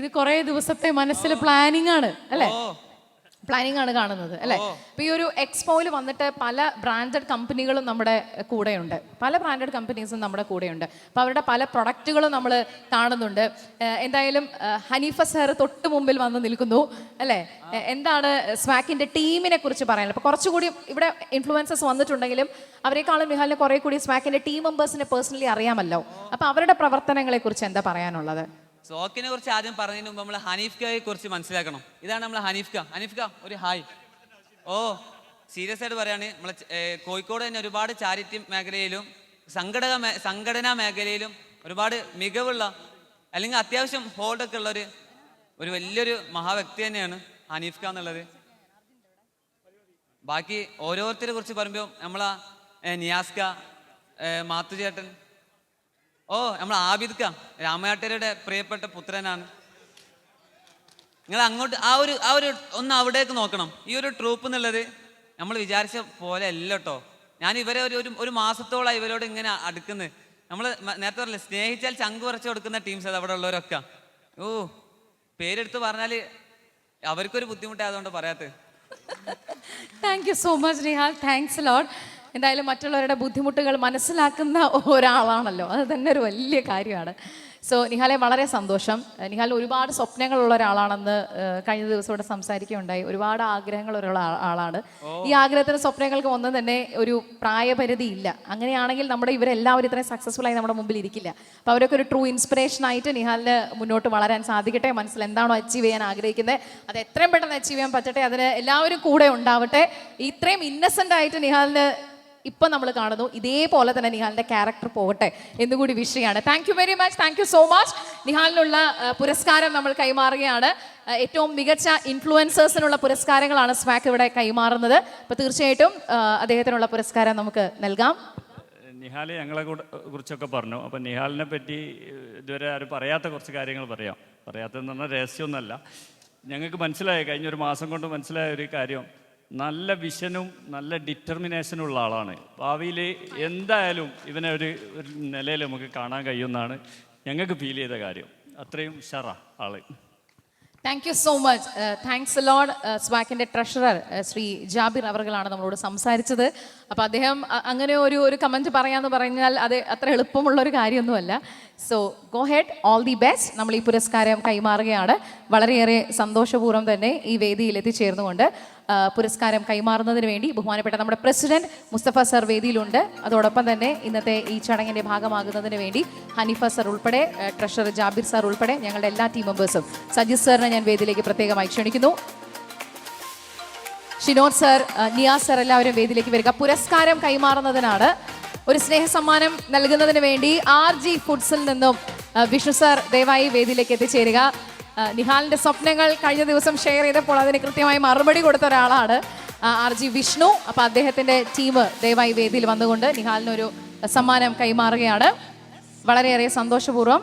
ഇത് കുറേ ദിവസത്തെ മനസ്സിൽ പ്ലാനിങ് ആണ് അല്ലേ? പ്ലാനിങ് ആണ് കാണുന്നത് അല്ലേ? അപ്പോൾ ഈ ഒരു എക്സ്പോയിൽ വന്നിട്ട് പല ബ്രാൻഡഡ് കമ്പനികളും നമ്മുടെ കൂടെയുണ്ട്. പല ബ്രാൻഡഡ് കമ്പനീസും നമ്മുടെ കൂടെയുണ്ട്. അപ്പോൾ അവരുടെ പല പ്രൊഡക്റ്റുകളും നമ്മൾ കാണുന്നുണ്ട്. എന്തായാലും ഹനീഫ സാർ തൊട്ട് മുമ്പിൽ വന്ന് നിൽക്കുന്നു അല്ലേ? എന്താണ് സ്വാക്കിൻ്റെ ടീമിനെ കുറിച്ച് പറയാനുള്ളത്? അപ്പോൾ കുറച്ചുകൂടി ഇവിടെ ഇൻഫ്ലുവൻസേഴ്സ് വന്നിട്ടുണ്ടെങ്കിലും അവരെക്കാളും നിഹാലിനെ കുറേ കൂടി സ്വാക്കിൻ്റെ ടീം മെമ്പേഴ്സിനെ പേഴ്സണലി അറിയാമല്ലോ. അപ്പോൾ അവരുടെ പ്രവർത്തനങ്ങളെ കുറിച്ച് എന്താ പറയാനുള്ളത്? സോക്കിനെ കുറിച്ച് ആദ്യം പറഞ്ഞതിന് മുമ്പ് നമ്മൾ ഹനീഫ്കയെ കുറിച്ച് മനസ്സിലാക്കണം. ഇതാണ് നമ്മൾ ഹനീഫ്ക ഒരു ഹായ്. ഓ സീരിയസ് ആയിട്ട് പറയാണ്, നമ്മളെ കോഴിക്കോട് തന്നെ ഒരുപാട് ചാരിറ്റി മേഖലയിലും സംഘടനാ മേഖലയിലും ഒരുപാട് മികവുള്ള അല്ലെങ്കിൽ അത്യാവശ്യം ഹോൾഡൊക്കെ ഉള്ള ഒരു വലിയൊരു മഹാവ്യക്തി തന്നെയാണ് ഹനീഫ്ക എന്നുള്ളത്. ബാക്കി ഓരോരുത്തരെ കുറിച്ച് പറയുമ്പോൾ നമ്മളാ നിയാസ്ക, മാത്തുചേട്ടൻ, നമ്മൾ ആബിദ്ക രാമയാട്ടരുടെ പ്രിയപ്പെട്ട പുത്രനാണ്. നിങ്ങൾ അങ്ങോട്ട് ആ ഒരു ഒന്ന് അവിടേക്ക് നോക്കണം. ഈ ഒരു ട്രൂപ്പ് എന്നുള്ളത് നമ്മൾ വിചാരിച്ച പോലെ അല്ല കേട്ടോ. ഞാൻ ഇവരെ ഒരു മാസത്തോളം ഇവരോട് ഇങ്ങനെ അടുക്കുന്നത്. നമ്മൾ നേരത്തെ പറഞ്ഞില്ലേ, സ്നേഹിച്ചാൽ ചങ്ക് കുറച്ച് കൊടുക്കുന്ന ടീംസ് അത് അവിടെ ഉള്ളവരൊക്കെ. പേരെടുത്ത് പറഞ്ഞാൽ അവർക്കൊരു ബുദ്ധിമുട്ടായതുകൊണ്ട് പറയാത്തത്. Thank you so much Nihal, thanks lot. എന്തായാലും മറ്റുള്ളവരുടെ ബുദ്ധിമുട്ടുകൾ മനസ്സിലാക്കുന്ന ഒരാളാണല്ലോ, അത് തന്നെ ഒരു വലിയ കാര്യമാണ്. സോ നിഹാലെ വളരെ സന്തോഷം. നിഹാൽ ഒരുപാട് സ്വപ്നങ്ങളുള്ള ഒരാളാണെന്ന് കഴിഞ്ഞ ദിവസം ഇവിടെ സംസാരിക്കുകയുണ്ടായി. ഒരുപാട് ആഗ്രഹങ്ങളുള്ള ആളാണ്. ഈ ആഗ്രഹത്തിന് സ്വപ്നങ്ങൾക്ക് ഒന്നും തന്നെ ഒരു പ്രായപരിധി ഇല്ല. അങ്ങനെയാണെങ്കിൽ നമ്മുടെ ഇവരെല്ലാവരും ഇത്രയും സക്സസ്ഫുൾ ആയി നമ്മുടെ മുമ്പിൽ ഇരിക്കില്ല. അപ്പോൾ അവരൊക്കെ ഒരു ട്രൂ ഇൻസ്പിറേഷൻ ആയിട്ട് നിഹാലിന് മുന്നോട്ട് വളരാൻ സാധിക്കട്ടെ. മനസ്സിൽ എന്താണോ അച്ചീവ് ചെയ്യാൻ ആഗ്രഹിക്കുന്നത് അത് എത്രയും പെട്ടെന്ന് അച്ചീവ് ചെയ്യാൻ പറ്റട്ടെ. അതിന് എല്ലാവരും കൂടെ ഉണ്ടാവട്ടെ. ഇത്രയും ഇന്നസെൻ്റ് ആയിട്ട് നിഹാലിന് ഇപ്പം നമ്മൾ കാണുന്നു, ഇതേപോലെ തന്നെ നിഹാലിന്റെ ക്യാരക്ടർ പോകട്ടെ എന്നുകൂടി വിഷയമാണ്. Thank you very much, thank you so much. നിഹാലിനുള്ള പുരസ്കാരം നമ്മൾ കൈമാറുകയാണ്. ഏറ്റവും മികച്ച ഇൻഫ്ലുവൻസേഴ്സിനുള്ള പുരസ്കാരങ്ങളാണ് സ്വാക്ക് ഇവിടെ കൈമാറുന്നത്. അപ്പോൾ തീർച്ചയായിട്ടും അദ്ദേഹത്തിനുള്ള പുരസ്കാരം നമുക്ക് നൽകാം. നിഹാൽ ഞങ്ങളെ കുറിച്ചൊക്കെ പറഞ്ഞു. അപ്പം നിഹാലിനെ പറ്റി ഇതുവരെ ആരും പറയാത്ത കുറച്ച് കാര്യങ്ങൾ പറയാത്തതെന്ന് പറഞ്ഞാൽ രഹസ്യമൊന്നുമല്ല. ഞങ്ങൾക്ക് മനസ്സിലായ കഴിഞ്ഞൊരു മാസം കൊണ്ട് മനസ്സിലായ ഒരു കാര്യം, നല്ല വിഷനും നല്ല ഡിറ്റർമിനേഷനും ഉള്ള ആളാണ്. ഭാവിയിൽ എന്തായാലും ഇവനെ ഒരു നിലയിൽ നമുക്ക് കാണാൻ കഴിയുമെന്നാണ് ഞങ്ങൾക്ക് ഫീൽ ചെയ്ത കാര്യം. അത്രയും ഉഷാറാ ആള്. Thank you so much. Thanks load. സ്വാക്കിൻ്റെ ട്രഷറർ ശ്രീ ജാബിർ അവർകളാണ് നമ്മളോട് സംസാരിച്ചത്. അപ്പോൾ അദ്ദേഹം അങ്ങനെ ഒരു കമൻറ്റ് പറയാമെന്ന് പറഞ്ഞാൽ അത് അത്ര എളുപ്പമുള്ളൊരു കാര്യമൊന്നുമല്ല. So go head, all the best. നമ്മൾ ഈ പുരസ്കാരം കൈമാറുകയാണ്. വളരെയേറെ സന്തോഷപൂർവ്വം തന്നെ ഈ വേദിയിൽ എത്തിച്ചേർന്നുകൊണ്ട് പുരസ്കാരം കൈമാറുന്നതിന് വേണ്ടി ബഹുമാനപ്പെട്ട നമ്മുടെ പ്രസിഡന്റ് മുസ്തഫ സർ വേദിയിലുണ്ട്. അതോടൊപ്പം തന്നെ ഇന്നത്തെ ഈ ചടങ്ങിൻ്റെ ഭാഗമാകുന്നതിന് വേണ്ടി ഹനീഫ സർ ഉൾപ്പെടെ, ട്രഷറർ ജാബിർ സാർ ഉൾപ്പെടെ ഞങ്ങളുടെ എല്ലാ ടീം മെമ്പേഴ്സും, സജിത് സാറിനെ ഞാൻ വേദിയിലേക്ക് പ്രത്യേകമായി ക്ഷണിക്കുന്നു. ഷിനോദ് സർ, നിയാസ് സർ എല്ലാവരും വേദിയിലേക്ക് വരിക. പുരസ്കാരം കൈമാറുന്നതിനാണ്. ഒരു സ്നേഹ സമ്മാനം നൽകുന്നതിന് വേണ്ടി RG ഫുഡ്സിൽ നിന്നും വിഷ്ണു സാർ ദയവായി വേദിയിലേക്ക് എത്തിച്ചേരുക. നിഹാലിന്റെ സ്വപ്നങ്ങൾ കഴിഞ്ഞ ദിവസം ഷെയർ ചെയ്തപ്പോൾ അതിന് കൃത്യമായി മറുപടി കൊടുത്ത ഒരാളാണ് RG വിഷ്ണു. അപ്പോൾ അദ്ദേഹത്തിന്റെ ടീം ദയവായി വേദിയിൽ വന്നുകൊണ്ട് നിഹാലിനൊരു സമ്മാനം കൈമാറുകയാണ്. വളരെയേറെ സന്തോഷപൂർവ്വം.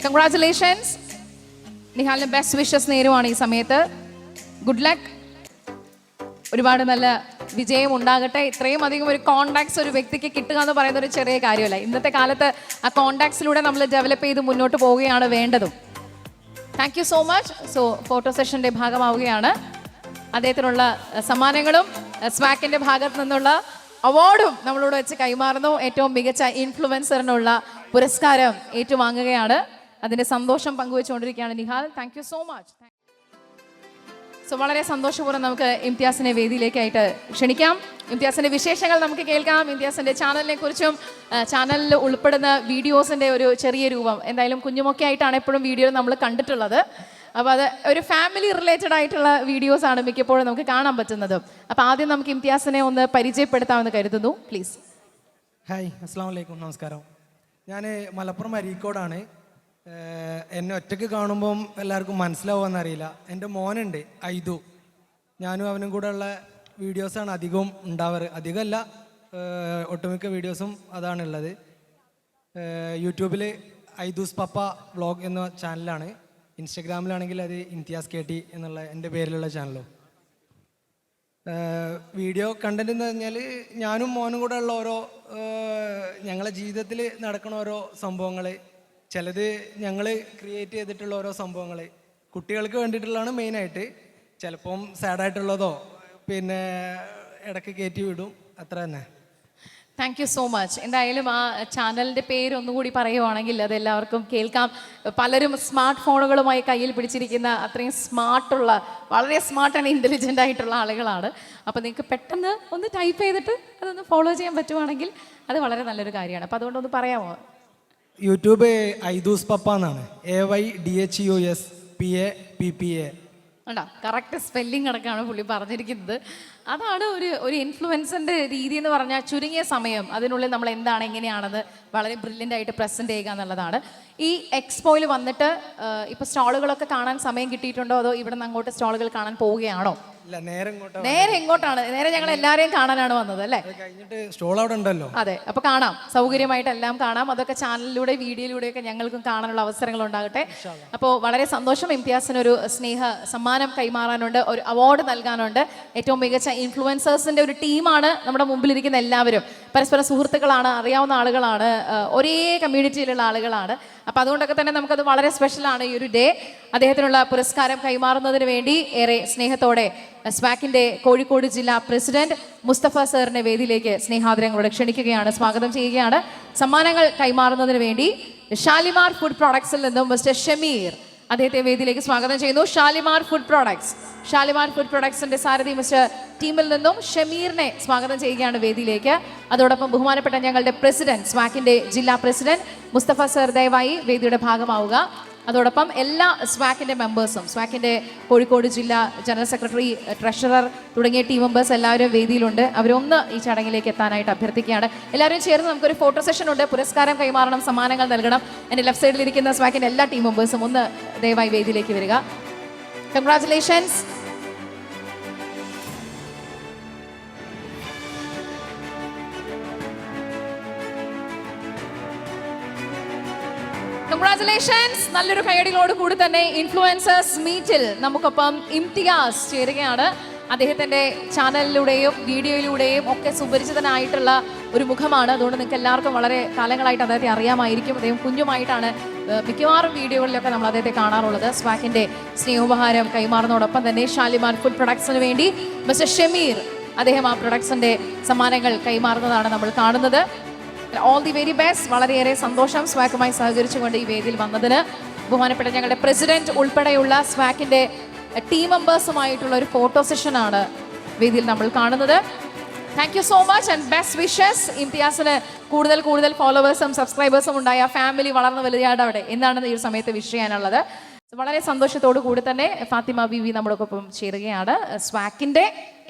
കൺഗ്രാറ്റുലേഷൻസ്. നിഹാലിന് ബെസ്റ്റ് വിഷസ് നേരുവാണ് ഈ സമയത്ത്. Good luck. ഒരുപാട് നല്ല വിജയം ഉണ്ടാകട്ടെ. ഇത്രയും അധികം ഒരു കോണ്ടാക്ട്സ് ഒരു വ്യക്തിക്ക് കിട്ടുക എന്ന് പറയുന്ന ഒരു ചെറിയ കാര്യമല്ല. ഇന്നത്തെ കാലത്ത് ആ കോണ്ടാക്ട്സിലൂടെ നമ്മൾ ഡെവലപ്പ് ചെയ്ത് മുന്നോട്ട് പോവുകയാണ് വേണ്ടതും. Thank you so much. So photo സെഷൻ്റെ ഭാഗമാവുകയാണ്. അദ്ദേഹത്തിനുള്ള സമ്മാനങ്ങളും സ്വാക്കിൻ്റെ ഭാഗത്ത് നിന്നുള്ള അവാർഡും നമ്മളോട് വെച്ച് കൈമാറുന്നു. ഏറ്റവും മികച്ച ഇൻഫ്ലുവൻസറിനുള്ള പുരസ്കാരം ഏറ്റുവാങ്ങുകയാണ്. അതിൻ്റെ സന്തോഷം പങ്കുവെച്ചുകൊണ്ടിരിക്കുകയാണ് Nihal. Thank you so much. So വളരെ സന്തോഷപൂർവ്വം നമുക്ക് ഇംതിയാസിനെ വേദിയിലേക്കായിട്ട് ക്ഷണിക്കാം. ഇംതിയാസിൻ്റെ വിശേഷങ്ങൾ നമുക്ക് കേൾക്കാം. ഇംതിയാസിൻ്റെ ചാനലിനെ കുറിച്ചും ചാനലിൽ ഉൾപ്പെടുന്ന വീഡിയോസിൻ്റെ ഒരു ചെറിയ രൂപം, എന്തായാലും കുഞ്ഞുമൊക്കെ ആയിട്ടാണ് എപ്പോഴും വീഡിയോ നമ്മൾ കണ്ടിട്ടുള്ളത്. അപ്പോൾ അത് ഒരു ഫാമിലി റിലേറ്റഡ് ആയിട്ടുള്ള വീഡിയോസാണ് മിക്കപ്പോഴും നമുക്ക് കാണാൻ പറ്റുന്നത്. അപ്പോൾ ആദ്യം നമുക്ക് ഇംതിയാസിനെ ഒന്ന് പരിചയപ്പെടുത്താമെന്ന് കരുതുന്നു. പ്ലീസ്. ഹായ്, അസ്സാം വലൈക്കും, നമസ്കാരം. ഞാൻ മലപ്പുറം അരീക്കോടാണ്. എന്നെ ഒറ്റയ്ക്ക് കാണുമ്പം എല്ലാവർക്കും മനസ്സിലാവുമെന്നറിയില്ല. എൻ്റെ മോനുണ്ട് ഐദു, ഞാനും അവനും കൂടെ ഉള്ള വീഡിയോസാണ് അധികവും ഉണ്ടാവാറ്. അധികമല്ല, ഒട്ടുമിക്ക വീഡിയോസും അതാണുള്ളത്. യൂട്യൂബിൽ ഐദൂസ് പപ്പ വ്ളോഗ് എന്ന ചാനലാണ്. ഇൻസ്റ്റഗ്രാമിലാണെങ്കിൽ അത് ഇംതിയാസ് KT എന്നുള്ള എൻ്റെ പേരിലുള്ള ചാനലും. വീഡിയോ കണ്ടന്റ് എന്ന് പറഞ്ഞാൽ ഞാനും മോനും കൂടെ ഉള്ള ഓരോ ഞങ്ങളെ ജീവിതത്തിൽ നടക്കുന്ന ഓരോ സംഭവങ്ങൾ, ചിലത് ഞങ്ങൾ ക്രിയേറ്റ് ചെയ്തിട്ടുള്ള ഓരോ സംഭവങ്ങൾ കുട്ടികൾക്ക് വേണ്ടിയിട്ടുള്ളതാണ് മെയിനായിട്ട്. ചിലപ്പം സാഡായിട്ടുള്ളതോ പിന്നെ ഇടയ്ക്ക് കയറ്റി വിടും, അത്ര തന്നെ. Thank you so much. എന്തായാലും ആ ചാനലിൻ്റെ പേര് ഒന്നുകൂടി പറയുവാണെങ്കിൽ അത് എല്ലാവർക്കും കേൾക്കാം. പലരും സ്മാർട്ട് ഫോണുകളുമായി കയ്യിൽ പിടിച്ചിരിക്കുന്ന അത്രയും സ്മാർട്ടുള്ള, വളരെ സ്മാർട്ട് ആൻഡ് ഇൻ്റലിജൻ്റ് ആയിട്ടുള്ള ആളുകളാണ്. അപ്പോൾ നിങ്ങൾക്ക് പെട്ടെന്ന് ഒന്ന് ടൈപ്പ് ചെയ്തിട്ട് അതൊന്ന് ഫോളോ ചെയ്യാൻ പറ്റുവാണെങ്കിൽ അത് വളരെ നല്ലൊരു കാര്യമാണ്. അപ്പോൾ അതുകൊണ്ടൊന്ന് പറയാമോ? യൂട്യൂബ് ഐദൂസ് പപ്പ എന്നാണ്, AYDHUSPAPPA. ഉണ്ടോ? കറക്റ്റ് സ്പെല്ലിംഗ് അടക്കമാണ് പുള്ളി പറഞ്ഞിരിക്കുന്നത്. അതാണ് ഒരു ഇൻഫ്ലുവൻസറിൻ്റെ രീതി എന്ന് പറഞ്ഞാൽ ചുരുങ്ങിയ സമയം അതിനുള്ളിൽ നമ്മൾ എന്താണ് എങ്ങനെയാണെന്ന് വളരെ ബ്രില്യൻ്റ് ആയിട്ട് പ്രസൻറ്റ് ചെയ്യുക എന്നുള്ളതാണ്. ഈ എക്സ്പോയിൽ വന്നിട്ട് ഇപ്പോൾ സ്റ്റാളുകളൊക്കെ കാണാൻ സമയം കിട്ടിയിട്ടുണ്ടോ, അതോ ഇവിടെ നിന്ന് അങ്ങോട്ട് സ്റ്റാളുകൾ കാണാൻ പോവുകയാണോ? നേരെ എങ്ങോട്ടാണ്? നേരെ ഞങ്ങൾ എല്ലാവരെയും കാണാനാണ് വന്നത് അല്ലേ? സ്റ്റോൾ അവിടെ ഉണ്ടല്ലോ. അതെ, അപ്പോൾ കാണാം, സൗകര്യമായിട്ട് എല്ലാം കാണാം. അതൊക്കെ ചാനലിലൂടെ വീഡിയോയിലൂടെയൊക്കെ ഞങ്ങൾക്കും കാണാനുള്ള അവസരങ്ങൾ ഉണ്ടാകട്ടെ. അപ്പോൾ വളരെ സന്തോഷം. ഇംതിയാസിനൊരു സ്നേഹ സമ്മാനം കൈമാറാനുണ്ട്, ഒരു അവാർഡ് നൽകാനുണ്ട്. ഏറ്റവും മികച്ച ഇൻഫ്ലുവൻസേഴ്സിൻ്റെ ഒരു ടീമാണ് നമ്മുടെ മുമ്പിലിരിക്കുന്ന എല്ലാവരും. പരസ്പരം സുഹൃത്തുക്കളാണ്, അറിയാവുന്ന ആളുകളാണ്, ഒരേ കമ്മ്യൂണിറ്റിയിലുള്ള ആളുകളാണ്. അപ്പോൾ അതുകൊണ്ടൊക്കെ തന്നെ നമുക്കത് വളരെ സ്പെഷ്യലാണ് ഈ ഒരു ഡേ. അദ്ദേഹത്തിനുള്ള പുരസ്കാരം കൈമാറുന്നതിന് വേണ്ടി ഏറെ സ്നേഹത്തോടെ സ്വാക്കിൻ്റെ കോഴിക്കോട് ജില്ലാ പ്രസിഡന്റ് മുസ്തഫ സാറിനെ വേദിയിലേക്ക് സ്നേഹാദരങ്ങളോടെ ക്ഷണിക്കുകയാണ്, സ്വാഗതം ചെയ്യുകയാണ്. സമ്മാനങ്ങൾ കൈമാറുന്നതിന് വേണ്ടി ഷാലിമാർ ഫുഡ് പ്രോഡക്ട്സിൽ നിന്നും മിസ്റ്റർ ഷമീർ അദ്ദേഹത്തെ വേദിയിലേക്ക് സ്വാഗതം ചെയ്യുന്നു. ഷാലിമാർ ഫുഡ് പ്രോഡക്ട്സിന്റെ സാരഥി മിസ്റ്റർ ടീമിൽ നിന്നും ഷമീറിനെ സ്വാഗതം ചെയ്യുകയാണ് വേദിയിലേക്ക്. അതോടൊപ്പം ബഹുമാനപ്പെട്ട ഞങ്ങളുടെ പ്രസിഡന്റ്, സ്വാക്കിന്റെ ജില്ലാ പ്രസിഡന്റ് മുസ്തഫ സർ ദയവായി വേദിയുടെ ഭാഗമാവുക. അതോടൊപ്പം എല്ലാ സ്വാക്കിന്റെ മെമ്പേഴ്സും, സ്വാക്കിന്റെ കോഴിക്കോട് ജില്ലാ ജനറൽ സെക്രട്ടറി, ട്രഷറർ തുടങ്ങിയ ടീം മെമ്പേഴ്സ് എല്ലാവരും വേദിയിലുണ്ട്. അവരൊന്ന് ഈ ചടങ്ങിലേക്ക് എത്താനായിട്ട് അഭ്യർത്ഥിക്കുകയാണ്. എല്ലാവരും ചേർന്ന് നമുക്കൊരു ഫോട്ടോ സെഷൻ ഉണ്ട്. പുരസ്കാരം കൈമാറണം, സമ്മാനങ്ങൾ നൽകണം. എൻ്റെ ലെഫ്റ്റ് സൈഡിലിരിക്കുന്ന സ്വാക്കിന്റെ എല്ലാ ടീം മെമ്പേഴ്സും ഒന്ന് ദയവായി വേദിയിലേക്ക് വരിക. കൺഗ്രാറ്റുലേഷൻസ്. കൺഗ്രാറ്റുലേഷൻസ്. നല്ലൊരു കൈയടികളോട് കൂടി തന്നെ ഇൻഫ്ലുവൻസേഴ്സ് മീറ്റിൽ നമുക്കൊപ്പം ഇംതിയാസ് ചേരുകയാണ്. അദ്ദേഹത്തിൻ്റെ ചാനലിലൂടെയും വീഡിയോയിലൂടെയും ഒക്കെ സുപരിചിതനായിട്ടുള്ള ഒരു മുഖമാണ്. അതുകൊണ്ട് നിങ്ങൾക്ക് എല്ലാവർക്കും വളരെ കാലങ്ങളായിട്ട് അദ്ദേഹത്തെ അറിയാമായിരിക്കും. അദ്ദേഹം കുഞ്ഞുമായിട്ടാണ് മിക്കവാറും വീഡിയോകളിലൊക്കെ നമ്മൾ അദ്ദേഹത്തെ കാണാറുള്ളത്. സ്വാക്കിൻ്റെ സ്നേഹോപഹാരം കൈമാറുന്നതോടൊപ്പം തന്നെ ഷാലിമാർ ഫുഡ് പ്രൊഡക്ട്സിന് വേണ്ടി മിസ്റ്റർ ഷമീർ അദ്ദേഹം ആ പ്രൊഡക്ട്സിൻ്റെ സമ്മാനങ്ങൾ കൈമാറുന്നതാണ് നമ്മൾ കാണുന്നത്. All the very best. വളരെയേറെ സന്തോഷം സ്വാക്കുമായി സഹകരിച്ചുകൊണ്ട് ഈ വേദിയിൽ വന്നതിന്. ബഹുമാനപ്പെട്ട ഞങ്ങളുടെ പ്രസിഡന്റ് ഉൾപ്പെടെയുള്ള സ്വാക്കിൻ്റെ ടീം മെമ്പേഴ്സുമായിട്ടുള്ള ഒരു ഫോട്ടോ സെഷനാണ് വേദിയിൽ നമ്മൾ കാണുന്നത്. Thank you so much and best wishes. ഇംതിയാസിന് കൂടുതൽ ഫോളോവേഴ്സും സബ്സ്ക്രൈബേഴ്സും ഉണ്ടായ ഫാമിലി വളർന്നു വലുതായിട്ട് എന്താണ് ഈ ഒരു സമയത്ത് വിഷ് ചെയ്യാനുള്ളത്? വളരെ സന്തോഷത്തോടു കൂടി തന്നെ ഫാത്തിമ ബീവി നമ്മളൊപ്പം ചേരുകയാണ്. സ്വാക്കിൻ്റെ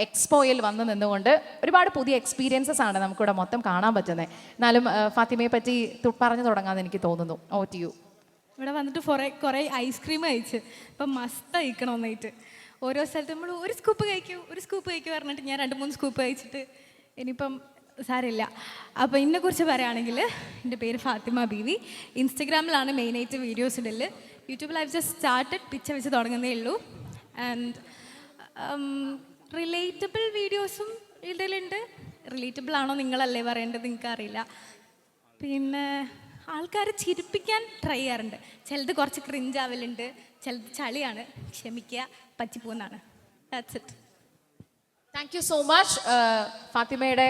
എക്സ്പോയിൽ വന്ന് നിന്നുകൊണ്ട് ഒരുപാട് പുതിയ എക്സ്പീരിയൻസസ് ആണ് നമുക്കിവിടെ മൊത്തം കാണാൻ പറ്റുന്നത്. എന്നാലും ഫാത്തിമയെ പറ്റി പറഞ്ഞു തുടങ്ങാമെന്ന് എനിക്ക് തോന്നുന്നു. ഓ ടു യു. ഇവിടെ വന്നിട്ട് കുറേ ഐസ്ക്രീം കഴിച്ച് ഇപ്പം മസ്ത് കഴിക്കണം ഒന്നായിട്ട്. ഓരോ സ്ഥലത്ത് നമ്മൾ ഒരു സ്കൂപ്പ് കഴിക്കൂ പറഞ്ഞിട്ട് ഞാൻ 2-3 സ്കൂപ്പ് കഴിച്ചിട്ട് ഇനിയിപ്പം സാരമില്ല. അപ്പോൾ ഇതിനെക്കുറിച്ച് പറയുകയാണെങ്കിൽ എൻ്റെ പേര് ഫാത്തിമ ബീവി. ഇൻസ്റ്റഗ്രാമിലാണ് മെയിനായിട്ട് വീഡിയോസ് ഇടല്. യൂട്യൂബിൽ ഐ ജസ്റ്റ് സ്റ്റാർട്ടഡ്, പിച്ച വെച്ച് തുടങ്ങുന്നേ ഉള്ളൂ. ആൻഡ് റിലേറ്റബിൾ വീഡിയോസും ഇടലുണ്ട്. റിലേറ്റബിൾ ആണോ നിങ്ങളല്ലേ പറയേണ്ടത്, എനിക്കറിയില്ല. പിന്നെ ആൾക്കാരെ ചിരിപ്പിക്കാൻ ട്രൈ ചെയ്യാറുണ്ട്. ചിലത് കുറച്ച് ക്രിഞ്ചാവലുണ്ട്, ചിലത് ചളിയാണ്, ക്ഷമിക്കുക, പറ്റിപ്പോന്നാണ്. That's it. Thank you so much. ഫാത്തിമയുടെ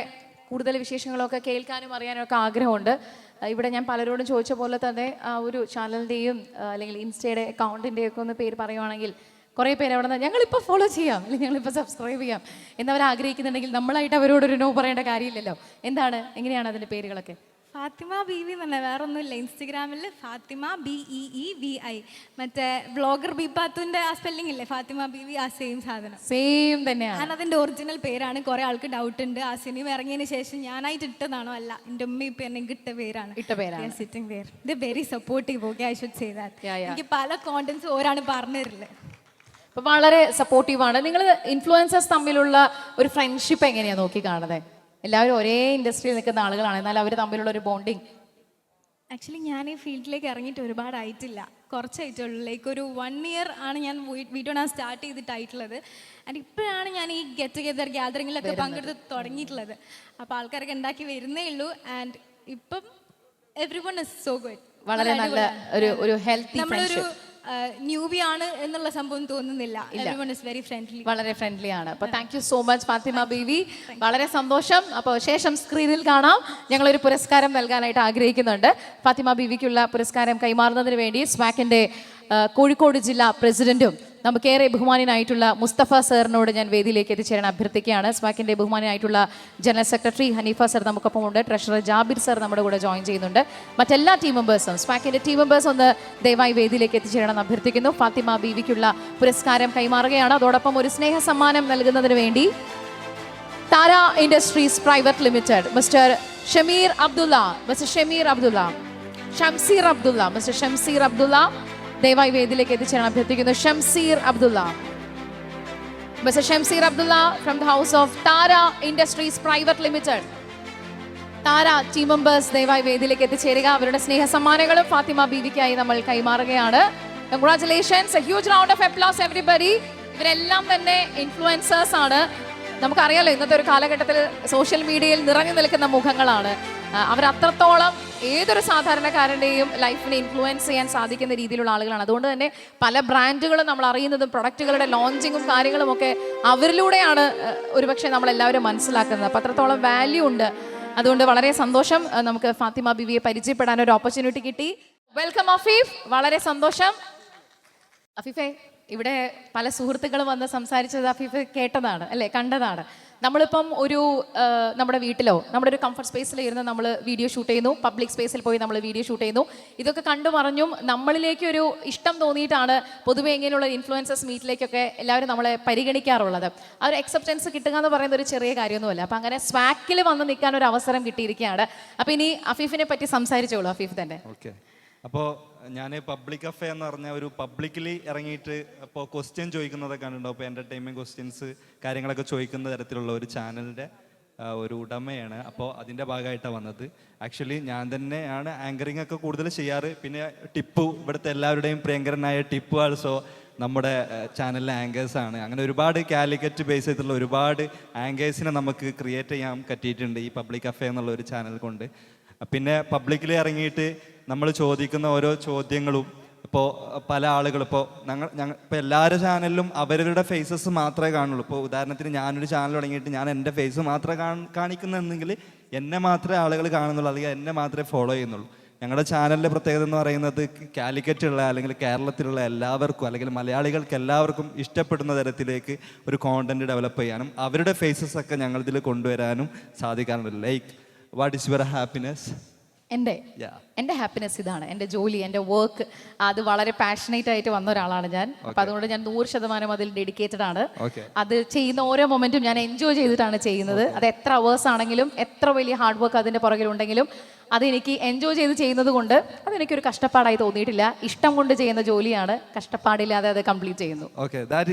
കൂടുതൽ വിശേഷങ്ങളൊക്കെ കേൾക്കാനും അറിയാനും ഒക്കെ ആഗ്രഹമുണ്ട്. ഇവിടെ ഞാൻ പലരോടും ചോദിച്ച പോലെ തന്നെ ആ ഒരു ചാനലിൻ്റെയും അല്ലെങ്കിൽ ഇൻസ്റ്റയുടെ അക്കൗണ്ടിൻ്റെയൊക്കെ ഒന്ന് പേര് പറയുവാണെങ്കിൽ കുറേ പേര് അവിടെ നിന്ന് ഞങ്ങളിപ്പോൾ ഫോളോ ചെയ്യാം അല്ലെങ്കിൽ ഞങ്ങളിപ്പോൾ സബ്സ്ക്രൈബ് ചെയ്യാം എന്നവർ ആഗ്രഹിക്കുന്നുണ്ടെങ്കിൽ നമ്മളായിട്ട് അവരോടൊരു നോ പറയേണ്ട കാര്യമില്ലല്ലോ. എങ്ങനെയാണ് അതിൻ്റെ പേരുകളൊക്കെ? ഫാത്തിമ ബീവി എന്ന് പറഞ്ഞാൽ വേറെ ഒന്നുമില്ല. ഇൻസ്റ്റഗ്രാമിൽ ഫാത്തിമ BEEVI. മറ്റേ വ്ളോഗർ ബീപാത്തുവിൻ്റെ ആ സ്പെല്ലിംഗ് ഇല്ലേ, ഫാത്തിമ ബീവി, ആ സെയിം സാധനം, സെയിം തന്നെയാണ്. അതിൻ്റെ ഒറിജിനൽ പേരാണ്. കുറേ ആൾക്ക് ഡൗട്ട് ഉണ്ട്. ആ സിനിമ ഇറങ്ങിയതിന് ശേഷം ഞാനായിട്ട് ഇട്ടതാണോ അല്ല, എൻ്റെ ഉമ്മ ഇപ്പം എന്നെ ഇട്ട പേരാണ്. Sitting there. They very supportive. Okay, I should say that. എനിക്ക് പല കോണ്ടന്റ്സ് ഓരാണ് പറഞ്ഞു തരില്ലേ. അപ്പോൾ വളരെ സപ്പോർട്ടീവാണ്. നിങ്ങൾ ഇൻഫ്ലുവൻസേഴ്സ് തമ്മിലുള്ള ഒരു ഫ്രണ്ട്ഷിപ്പ് എങ്ങനെയാണ് നോക്കി കാണുന്നത്? എല്ലാവരും ഒരേ ഇൻഡസ്ട്രിയിൽ നിൽക്കുന്ന ആളുകളാണ്, എന്നാൽ അവർ തമ്മിലുള്ള ഒരു ബോണ്ടിങ്. ആക്ച്വലി ഞാൻ ഈ ഫീൽഡിലേക്ക് ഇറങ്ങിയിട്ട് ഒരുപാടായിട്ടില്ല, കുറച്ചായിട്ടുള്ളൂ. ലൈക്ക് ഒരു 1 year ആണ് ഞാൻ വീഡിയോ സ്റ്റാർട്ട് ചെയ്തിട്ടായിട്ടുള്ളത്. ആൻഡ് ഇപ്പോഴാണ് ഞാൻ ഈ ഗെറ്റ് ടുഗെദർ ഗ്യാതറിങ്ങിലൊക്കെ പങ്കെടുത്ത് തുടങ്ങിയിട്ടുള്ളത്. അപ്പോൾ ആൾക്കാരൊക്കെ ഉണ്ടാക്കി വരുന്നേ ഉള്ളൂ. ആൻഡ് ഇപ്പം every one is so good. വളരെ നല്ല ഒരു ഹെൽത്തി നമ്മളൊരു ന്യൂബി ആണ് എന്നുള്ള സംഭവം തോന്നുന്നില്ല. Everyone is very friendly. വളരെ ഫ്രണ്ട്ലി ആണ്. അപ്പോൾ thank you so much Fathima Beevi. വളരെ സന്തോഷം. അപ്പോൾ ശേഷം സ്ക്രീനിൽ കാണാം. ഞങ്ങളൊരു പുരസ്കാരം നൽകാനായിട്ട് ആഗ്രഹിക്കുന്നുണ്ട്. ഫാത്തിമ ബീവിക്കുള്ള പുരസ്കാരം കൈമാറുന്നതിന് വേണ്ടി സ്വാക്കിൻ്റെ കോഴിക്കോട് ജില്ലാ പ്രസിഡന്റും നമുക്കേറെ ബഹുമാനായിട്ടുള്ള മുസ്തഫ സാറിനോട് ഞാൻ വേദിയിലേക്ക് എത്തിച്ചേരാൻ അഭ്യർത്ഥിക്കുകയാണ്. സ്വാക്കിൻ്റെ ബഹുമാനായിട്ടുള്ള ജനറൽ സെക്രട്ടറി ഹനീഫ സർ നമുക്കൊപ്പം ഉണ്ട്. ട്രഷറർ ജാബിർ സർ നമ്മുടെ കൂടെ ജോയിൻ ചെയ്യുന്നുണ്ട്. മറ്റെല്ലാ ടീം മെമ്പേഴ്സും സ്വാക്കിൻ്റെ ടീം മെമ്പേഴ്സ് ഒന്ന് ദയവായി വേദിയിലേക്ക് എത്തിച്ചേരണമെന്ന് അഭ്യർത്ഥിക്കുന്നു. ഫാത്തിമ ബീവിക്കുള്ള പുരസ്കാരം കൈമാറുകയാണ്. അതോടൊപ്പം ഒരു സ്നേഹ സമ്മാനം നൽകുന്നതിന് വേണ്ടി Tara Industries Private Limited mister Shameer Abdulla, mister Shameer Abdulla, Shamseer Abdulla, mister Shamseer Abdulla ദയവായി വേദിയിലേക്ക് എത്തിച്ചേരാൻ അഭ്യർത്ഥിക്കുന്നു. Shamseer Abdulla, mister Shamseer Abdulla from the house of Tara Industries Private Limited. Tara team members ദയവായി വേദിയിലേക്ക് എത്തിച്ചേരുക. അവരുടെ സ്നേഹ സമ്മാനങ്ങളും ഫാത്തിമ ബീവിക്കായി നമ്മൾ കൈമാറുകയാണ്. Congratulations, a huge round of applause everybody. ഇവരെല്ലാം തന്നെ ഇൻഫ്ലുവൻസേഴ്സ് ആണ്. നമുക്കറിയാലോ ഇന്നത്തെ ഒരു കാലഘട്ടത്തിൽ സോഷ്യൽ മീഡിയയിൽ നിറഞ്ഞു നിൽക്കുന്ന മുഖങ്ങളാണ്. അവരത്രത്തോളം ഏതൊരു സാധാരണക്കാരൻ്റെയും ലൈഫിനെ ഇൻഫ്ലുവൻസ് ചെയ്യാൻ സാധിക്കുന്ന രീതിയിലുള്ള ആളുകളാണ്. അതുകൊണ്ട് തന്നെ പല ബ്രാൻഡുകളും നമ്മൾ അറിയുന്നതും പ്രൊഡക്റ്റുകളുടെ ലോഞ്ചിങ്ങും കാര്യങ്ങളും ഒക്കെ അവരിലൂടെയാണ് ഒരുപക്ഷെ നമ്മളെല്ലാവരും മനസ്സിലാക്കുന്നത്. അപ്പം അത്രത്തോളം വാല്യൂ ഉണ്ട്. അതുകൊണ്ട് വളരെ സന്തോഷം. നമുക്ക് ഫാത്തിമ ബീവിയെ പരിചയപ്പെടാൻ ഒരു ഓപ്പർച്യൂണിറ്റി കിട്ടി. വെൽക്കം അഫീഫ്, വളരെ സന്തോഷം. അഫീഫെ, ഇവിടെ പല സുഹൃത്തുക്കളും വന്ന് സംസാരിച്ചത് അഫീഫ് കേട്ടതാണ് അല്ലേ, കണ്ടതാണ്. നമ്മളിപ്പം ഒരു നമ്മുടെ വീട്ടിലോ നമ്മുടെ ഒരു കംഫർട്ട് സ്പേസിൽ ഇരുന്ന് നമ്മൾ വീഡിയോ ഷൂട്ട് ചെയ്യുന്നു, പബ്ലിക് സ്പേസിൽ പോയി നമ്മൾ വീഡിയോ ഷൂട്ട് ചെയ്യുന്നു. ഇതൊക്കെ കണ്ടു പറഞ്ഞും നമ്മളിലേക്ക് ഒരു ഇഷ്ടം തോന്നിയിട്ടാണ് പൊതുവെ ഇങ്ങനെയുള്ള ഇൻഫ്ലുവൻസേഴ്സ് മീറ്റിലേക്കൊക്കെ എല്ലാവരും നമ്മളെ പരിഗണിക്കാറുള്ളത്. ആ ഒരു അക്സെപ്റ്റൻസ് കിട്ടുക എന്ന് പറയുന്നത് ഒരു ചെറിയ കാര്യമൊന്നുമല്ല. അപ്പം അങ്ങനെ സ്വാക്കിൽ വന്ന് നിൽക്കാൻ ഒരു അവസരം കിട്ടിയിരിക്കുകയാണ്. അപ്പം ഇനി അഫീഫിനെ പറ്റി സംസാരിച്ചോളൂ. അഫീഫ് തന്നെ. ഓക്കെ, അപ്പോൾ ഞാൻ പബ്ലിക് കഫേ എന്ന് പറഞ്ഞ ഒരു പബ്ലിക്കലി ഇറങ്ങിയിട്ട് അപ്പോൾ ക്വസ്റ്റ്യൻ ചോദിക്കുന്നതൊക്കെ കണ്ടിട്ടുണ്ടോ. അപ്പോൾ എൻ്റർടൈൻമെൻറ്റ് ക്വസ്റ്റ്യൻസ് കാര്യങ്ങളൊക്കെ ചോദിക്കുന്ന തരത്തിലുള്ള ഒരു ചാനലിൻ്റെ ഒരു ഉടമയാണ്. അപ്പോൾ അതിൻ്റെ ഭാഗമായിട്ടാണ് വന്നത്. ആക്ച്വലി ഞാൻ തന്നെയാണ് ആങ്കറിങ് ഒക്കെ കൂടുതൽ ചെയ്യാറ്. പിന്നെ ടിപ്പു, ഇവിടുത്തെ എല്ലാവരുടെയും പ്രിയങ്കരനായ ടിപ്പു ആൾസോ നമ്മുടെ ചാനലിലെ ആങ്കേഴ്സാണ്. അങ്ങനെ ഒരുപാട് കാലിക്കറ്റ് ബേസ് ചെയ്തിട്ടുള്ള ഒരുപാട് ആങ്കേഴ്സിനെ നമുക്ക് ക്രിയേറ്റ് ചെയ്യാൻ പറ്റിയിട്ടുണ്ട് ഈ പബ്ലിക് കഫേ എന്നുള്ള ഒരു ചാനൽ കൊണ്ട്. പിന്നെ പബ്ലിക്കിൽ ഇറങ്ങിയിട്ട് നമ്മൾ ചോദിക്കുന്ന ഓരോ ചോദ്യങ്ങളും ഇപ്പോൾ പല ആളുകൾ ഇപ്പോൾ ഇപ്പോൾ എല്ലാവരുടെ ചാനലിലും അവരുടെ ഫേസസ് മാത്രമേ കാണുള്ളൂ. ഇപ്പോൾ ഉദാഹരണത്തിന് ഞാനൊരു ചാനൽ തുടങ്ങിയിട്ട് ഞാൻ എൻ്റെ ഫേസ് മാത്രമേ കാണിക്കുന്നെങ്കിൽ എന്നെ മാത്രമേ ആളുകൾ കാണുന്നുള്ളൂ, അല്ലെങ്കിൽ എന്നെ മാത്രമേ ഫോളോ ചെയ്യുന്നുള്ളൂ. ഞങ്ങളുടെ ചാനലിൻ്റെ പ്രത്യേകത എന്ന് പറയുന്നത് കാലിക്കറ്റുള്ള അല്ലെങ്കിൽ കേരളത്തിലുള്ള എല്ലാവർക്കും അല്ലെങ്കിൽ മലയാളികൾക്ക് എല്ലാവർക്കും ഇഷ്ടപ്പെടുന്ന തരത്തിലേക്ക് ഒരു കോണ്ടന്റ് ഡെവലപ്പ് ചെയ്യാനും അവരുടെ ഫേസസ് ഒക്കെ ഞങ്ങളിതിൽ കൊണ്ടുവരാനും സാധിക്കാറുണ്ട്. Like what is your happiness? എൻ്റെ ഹാപ്പിനെസ് ഇതാണ്, എൻ്റെ ജോലി, എൻ്റെ വർക്ക്. അത് വളരെ പാഷനേറ്റ് ആയിട്ട് വന്ന ഒരാളാണ് ഞാൻ. അപ്പം അതുകൊണ്ട് ഞാൻ 100% അതിൽ ഡെഡിക്കേറ്റഡ് ആണ്. അത് ചെയ്യുന്ന ഓരോ മൊമെന്റും ഞാൻ എൻജോയ് ചെയ്തിട്ടാണ് ചെയ്യുന്നത്. അത് എത്ര അവേഴ്സ് ആണെങ്കിലും എത്ര വലിയ ഹാർഡ് വർക്ക് അതിൻ്റെ പുറകിലുണ്ടെങ്കിലും അതെനിക്ക് എൻജോയ് ചെയ്ത് ചെയ്യുന്നത് കൊണ്ട് അതെനിക്കൊരു കഷ്ടപ്പാടായി തോന്നിയിട്ടില്ല. ഇഷ്ടം കൊണ്ട് ചെയ്യുന്ന ജോലിയാണ്, കഷ്ടപ്പാടില്ലാതെ അത് കംപ്ലീറ്റ് ചെയ്യുന്നു. ഓക്കെ,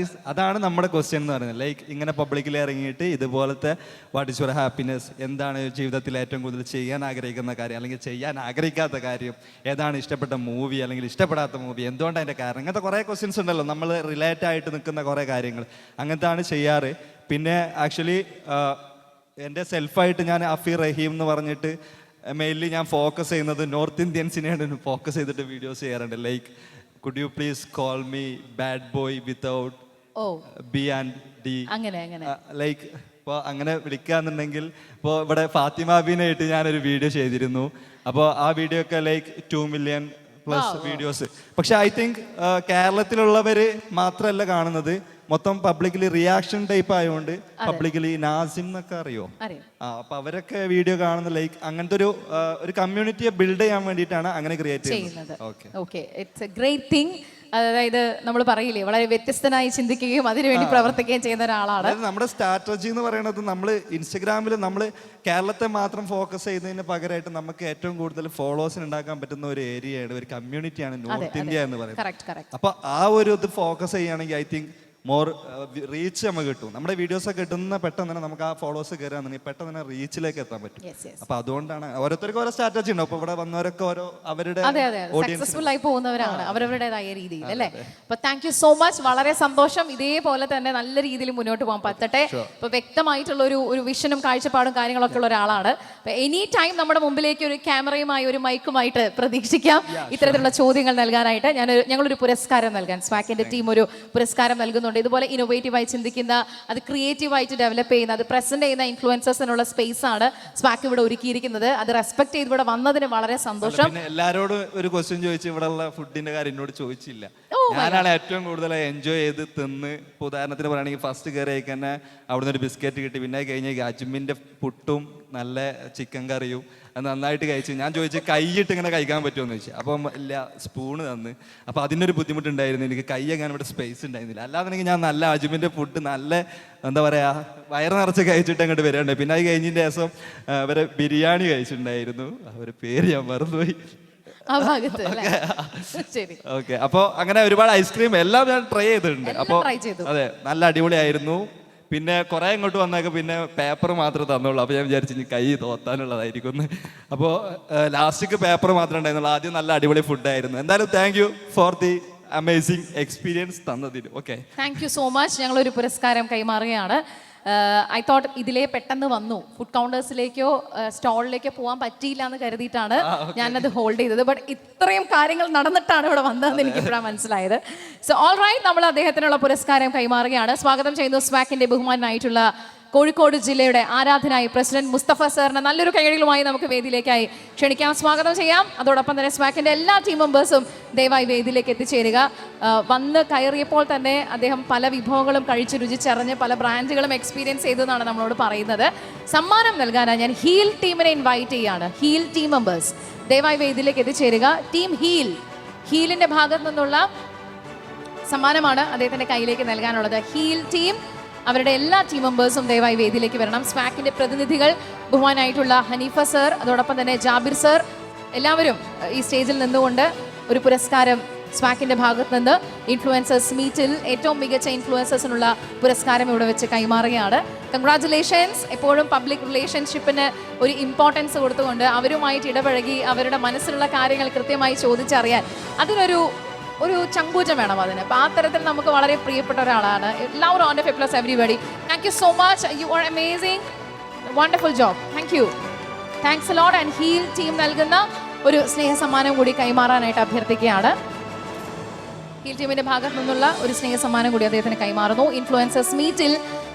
അതാണ് നമ്മുടെ ക്വസ്റ്റ്യൻ എന്ന് പറയുന്നത്. ലൈക്ക് ഇങ്ങനെ പബ്ലിക്കിൽ ഇറങ്ങിയിട്ട് ഇതുപോലത്തെ വാട്ട് ഈസ് യുവർ ഹാപ്പിനെസ്, എന്താണ് ജീവിതത്തിൽ ഏറ്റവും കൂടുതൽ ചെയ്യാൻ ആഗ്രഹിക്കുന്ന കാര്യം അല്ലെങ്കിൽ ചെയ്യാൻ ആഗ്രഹിക്കാത്ത കാര്യം, ഏതാണ് ഇഷ്ടപ്പെട്ട മൂവി അല്ലെങ്കിൽ ഇഷ്ടപ്പെടാത്ത മൂവി, എന്തുകൊണ്ടാണ് അതിൻ്റെ കാരണം, ഇങ്ങനത്തെ കുറേ ക്വസ്റ്റ്യൻസ് ഉണ്ടല്ലോ, നമ്മൾ റിലേറ്റ് ആയിട്ട് നിൽക്കുന്ന കുറേ കാര്യങ്ങൾ, അങ്ങനത്താണ് ചെയ്യാറ്. പിന്നെ ആക്ച്വലി എൻ്റെ സെൽഫായിട്ട് ഞാൻ അഫീർ റഹീം എന്ന് പറഞ്ഞിട്ട് മെയിൻലി ഞാൻ ഫോക്കസ് ചെയ്യുന്നത് നോർത്ത് ഇന്ത്യൻസിനെയാണ് ഫോക്കസ് ചെയ്തിട്ട് വീഡിയോസ് ചെയ്യാറുണ്ട്. Like could you please call me bad boy without B and D, like ഇപ്പോൾ അങ്ങനെ വിളിക്കുകയെന്നുണ്ടെങ്കിൽ ഇപ്പോൾ ഇവിടെ ഫാത്തിമ ബീനായിട്ട് ഞാനൊരു വീഡിയോ ചെയ്തിരുന്നു. അപ്പോൾ ആ വീഡിയോ ഒക്കെ ലൈക്ക് 2 million+ വീഡിയോസ്. പക്ഷെ ഐ തിങ്ക് കേരളത്തിലുള്ളവർ മാത്രമല്ല കാണുന്നത്, മൊത്തം പബ്ലിക്കലി റിയാക്ഷൻ ടൈപ്പ് ആയതുകൊണ്ട് പബ്ലിക്കലി നാസിം എന്നൊക്കെ അറിയോ, അപ്പൊ അവരൊക്കെ വീഡിയോ കാണുന്ന ലൈക്ക് അങ്ങനത്തെ ഒരു കമ്മ്യൂണിറ്റിയെ ബിൽഡ് ചെയ്യാൻ വേണ്ടിയിട്ടാണ് അങ്ങനെ ക്രിയേറ്റ് ചെയ്യുന്നത്. Okay, it's A great thing. അതായത് നമ്മൾ പറയില്ലേ, വളരെ വ്യത്യസ്തനായി ചിന്തിക്കുകയും അതിനുവേണ്ടി പ്രവർത്തിക്കുകയും ചെയ്യുന്ന ഒരാളാണ്. നമ്മുടെ സ്ട്രാറ്റജി എന്ന് പറയുന്നത് നമ്മൾ ഇൻസ്റ്റഗ്രാമിൽ നമ്മൾ കേരളത്തെ മാത്രം ഫോക്കസ് ചെയ്യുന്നതിന് പകരമായിട്ട് നമുക്ക് ഏറ്റവും കൂടുതൽ ഫോളോവേഴ്സിന് ഉണ്ടാക്കാൻ പറ്റുന്ന ഒരു ഏരിയയാണ്, ഒരു കമ്മ്യൂണിറ്റിയാണ് നോർത്ത് ഇന്ത്യ എന്ന് പറയുന്നത്. അപ്പൊ ആ ഒരു ഇത് ഫോക്കസ് ചെയ്യുകയാണെങ്കിൽ ഐ തിങ്ക് മോർ റീച്ച് നമുക്ക് കിട്ടും. നമ്മുടെ വീഡിയോസൊക്കെ ഇടുന്ന പെട്ടെന്ന് തന്നെ നമുക്ക് ആ ഫോളോവേഴ്സ് കയറുകയാണെന്നുണ്ടെങ്കിൽ പെട്ടെന്ന് തന്നെ റീച്ചിലേക്ക് എത്താൻ പറ്റും. അപ്പൊ അതുകൊണ്ടാണ് ഓരോരുത്തർക്കും ഓരോ സ്ട്രാറ്റജി ഉണ്ടാവും. അപ്പൊ ഇവിടെ വന്നവരൊക്കെ ഓരോ അവരുടെ അതെ അതെ സക്സസ്ഫുൾ ആയി പോകുന്നവരാണ് അവരവരുടേതായ രീതിയിൽ അല്ലേ. അപ്പൊ താങ്ക് യു സോ മച്ച്, വളരെ സന്തോഷം. ഇതേപോലെ തന്നെ നല്ല രീതിയിൽ മുന്നോട്ട് പോകാൻ പറ്റട്ടെ. ഇപ്പൊ വ്യക്തമായിട്ടുള്ള ഒരു വിഷനും കാഴ്ചപ്പാടും കാര്യങ്ങളൊക്കെ ഉള്ള ഒരാളാണ്. എനി ടൈം നമ്മുടെ മുമ്പിലേക്ക് ഒരു ക്യാമറയുമായി ഒരു മൈക്കുമായിട്ട് പ്രതീക്ഷിക്കാം ഇത്തരത്തിലുള്ള ചോദ്യങ്ങൾ നൽകാനായിട്ട്. ഞങ്ങളൊരു പുരസ്കാരം നൽകാൻ സ്വാക്കിന്റെ ടീം ഒരു പുരസ്കാരം നൽകുന്നുണ്ട്. ഇതുപോലെ ഇന്നോവേറ്റീവായി ചിന്തിക്കുന്ന, അത് ക്രിയേറ്റീവായിട്ട് ഡെവലപ്പ് ചെയ്യുന്ന, അത് പ്രസന്റ് ചെയ്യുന്ന ഇൻഫ്ലുവൻസേഴ്സിനുള്ള സ്പേസ് ആണ് സ്വാക്ക് ഇവിടെ ഒരുക്കിയിരിക്കുന്നത്. അത് റെസ്പെക്ട് ചെയ്ത് ഇവിടെ വന്നതിന് വളരെ സന്തോഷം. പിന്നെ എല്ലാരോടും ഒരു ക്വസ്റ്റ്യൻ ചോദിച്ചു, ഇവിടെ ഉള്ള ഫുഡിന്റെ കാര്യം എന്നോട് ചോദിച്ചില്ല. ഞാനാണ് ഏറ്റവും കൂടുതൽ എൻജോയ് ചെയ്ത് തിന്ന്. ഇപ്പോൾ ഉദാഹരണത്തിന് പറയുകയാണെങ്കിൽ ഫസ്റ്റ് കയറിയേക്ക് തന്നെ അവിടുന്ന് ഒരു ബിസ്ക്കറ്റ് കിട്ടി. പിന്നെ കഴിഞ്ഞ അജ്മിന്റെ പുട്ടും നല്ല ചിക്കൻ കറിയും അത് നന്നായിട്ട് കഴിച്ചു. ഞാൻ ചോദിച്ചു കൈയിട്ട് ഇങ്ങനെ കഴിക്കാൻ പറ്റുമെന്ന് ചോദിച്ചു. അപ്പം ഇല്ല, സ്പൂണ് തന്ന്. അപ്പോൾ അതിനൊരു ബുദ്ധിമുട്ടുണ്ടായിരുന്നു, എനിക്ക് കൈ അങ്ങനെ ഇവിടെ സ്പേസ് ഉണ്ടായിരുന്നില്ല. അല്ലാതെങ്കിൽ ഞാൻ നല്ല അജ്മിൻ്റെ ഫുഡ് നല്ല എന്താ പറയുക വയറ് നിറച്ച് കഴിച്ചിട്ട് അങ്ങോട്ട് വരാണ്ട്. പിന്നെ അത് കഴിഞ്ഞതിൻ്റെ ദിവസം അവരെ ബിരിയാണി കഴിച്ചിട്ടുണ്ടായിരുന്നു. അവരെ പേര് ഞാൻ മറന്നുപോയി. ഓക്കെ, അപ്പോൾ അങ്ങനെ ഒരുപാട് ഐസ്ക്രീം എല്ലാം ഞാൻ ട്രൈ ചെയ്തിട്ടുണ്ട്. അപ്പോൾ അതെ, നല്ല അടിപൊളിയായിരുന്നു. പിന്നെ കുറെ ഇങ്ങോട്ട് വന്നൊക്കെ പിന്നെ പേപ്പർ മാത്രമേ തന്നുള്ളൂ. അപ്പോൾ ഞാൻ വിചാരിച്ചു ഇനി കൈ തോത്താനുള്ളതായിരിക്കും എന്ന്. അപ്പോൾ ലാസ്റ്റിക്ക് പേപ്പർ മാത്രമേ ഉണ്ടായിരുന്നുള്ളൂ. ആദ്യം നല്ല അടിപൊളി ഫുഡായിരുന്നു. എന്തായാലും thank you for the amazing experience തന്നതിന്. Okay, thank you so much. ഞങ്ങളൊരു പുരസ്കാരം കൈമാറുകയാണ്. ഐ തോട്ട് ഇതിലേ പെട്ടെന്ന് വന്നു, ഫുഡ് കൗണ്ടേഴ്സിലേക്കോ സ്റ്റോളിലേക്കോ പോകാൻ പറ്റിയില്ല എന്ന് കരുതിയിട്ടാണ് ഞാനത് ഹോൾഡ് ചെയ്തത്. ബട്ട് ഇത്രയും കാര്യങ്ങൾ നടന്നിട്ടാണ് ഇവിടെ വന്നതെന്ന് എനിക്ക് ഇപ്പോഴാണ് മനസ്സിലായത്. സോ ഓൾ റൈറ്റ്, നമ്മൾ അദ്ദേഹത്തിനുള്ള പുരസ്കാരം കൈമാറുകയാണ്. സ്വാഗതം ചെയ്യുന്നു സ്വാക്കിന്റെ ബഹുമാനായിട്ടുള്ള കോഴിക്കോട് ജില്ലയുടെ ആരാധനായി പ്രസിഡന്റ് മുസ്തഫ സാറിനെ നല്ലൊരു കൈയടികളുമായി നമുക്ക് വേദിയിലേക്കായി ക്ഷണിക്കാം, സ്വാഗതം ചെയ്യാം. അതോടൊപ്പം തന്നെ സ്വാക്കിന്റെ എല്ലാ ടീം മെമ്പേഴ്സും ദയവായി വേദിയിലേക്ക് എത്തിച്ചേരുക. വന്ന് കയറിയപ്പോൾ തന്നെ അദ്ദേഹം പല വിഭവങ്ങളും കഴിച്ച് രുചിച്ചറിഞ്ഞ് പല ബ്രാൻഡുകളും എക്സ്പീരിയൻസ് ചെയ്തതെന്നാണ് നമ്മളോട് പറയുന്നത്. സമ്മാനം നൽകാനായി ഞാൻ ഹീൽ ടീമിനെ ഇൻവൈറ്റ് ചെയ്യുകയാണ്. ഹീൽ ടീം മെമ്പേഴ്സ് ദയവായി വേദിയിലേക്ക് എത്തിച്ചേരുക. ടീം ഹീലിന്റെ ഭാഗത്ത് നിന്നുള്ള സമ്മാനമാണ് അദ്ദേഹത്തിന്റെ കയ്യിലേക്ക് നൽകാനുള്ളത്. ഹീൽ ടീം, അവരുടെ എല്ലാ ടീം മെമ്പേഴ്സും ദയവായി വേദിയിലേക്ക് വരണം. സ്വാക്കിന്റെ പ്രതിനിധികൾ ബഹുമാനായിട്ടുള്ള ഹനീഫ സർ, അതോടൊപ്പം തന്നെ ജാബിർ സർ, എല്ലാവരും ഈ സ്റ്റേജിൽ നിന്നുകൊണ്ട് ഒരു പുരസ്കാരം സ്വാക്കിന്റെ ഭാഗത്ത് നിന്ന് ഇൻഫ്ലുവൻസേഴ്സ് മീറ്റിൽ ഏറ്റവും മികച്ച ഇൻഫ്ലുവൻസേഴ്സിനുള്ള പുരസ്കാരം ഇവിടെ വെച്ച് കൈമാറുകയാണ്. കൺഗ്രാറ്റുലേഷൻസ്. എപ്പോഴും പബ്ലിക് റിലേഷൻഷിപ്പിന് ഒരു ഇമ്പോർട്ടൻസ് കൊടുത്തുകൊണ്ട് അവരുമായിട്ട് ഇടപഴകി അവരുടെ മനസ്സിലുള്ള കാര്യങ്ങൾ കൃത്യമായി ചോദിച്ചറിയാൻ ഒരു ചങ്കൂറ്റം വേണം അതിന്. അപ്പോൾ ആ തരത്തിൽ നമുക്ക് വളരെ പ്രിയപ്പെട്ട ഒരാളാണ്. എല്ലാവരും ഓൺ എഫ് പ്ലസ് everybody. Thank you so much, you are amazing, wonderful job. Thank you, thanks a lot. And heal team നൽകുന്ന ഒരു സ്നേഹ സമ്മാനം കൂടി കൈമാറാനായിട്ട് അഭ്യർത്ഥിക്കുകയാണ്. ഹീൽ ടീമിന്റെ ഭാഗത്ത് നിന്നുള്ള ഒരു സ്നേഹ സമ്മാനം കൂടി അദ്ദേഹത്തിന് കൈമാറുന്നു. ഇൻഫ്ലുവൻസേഴ്സ് മീറ്റിൽ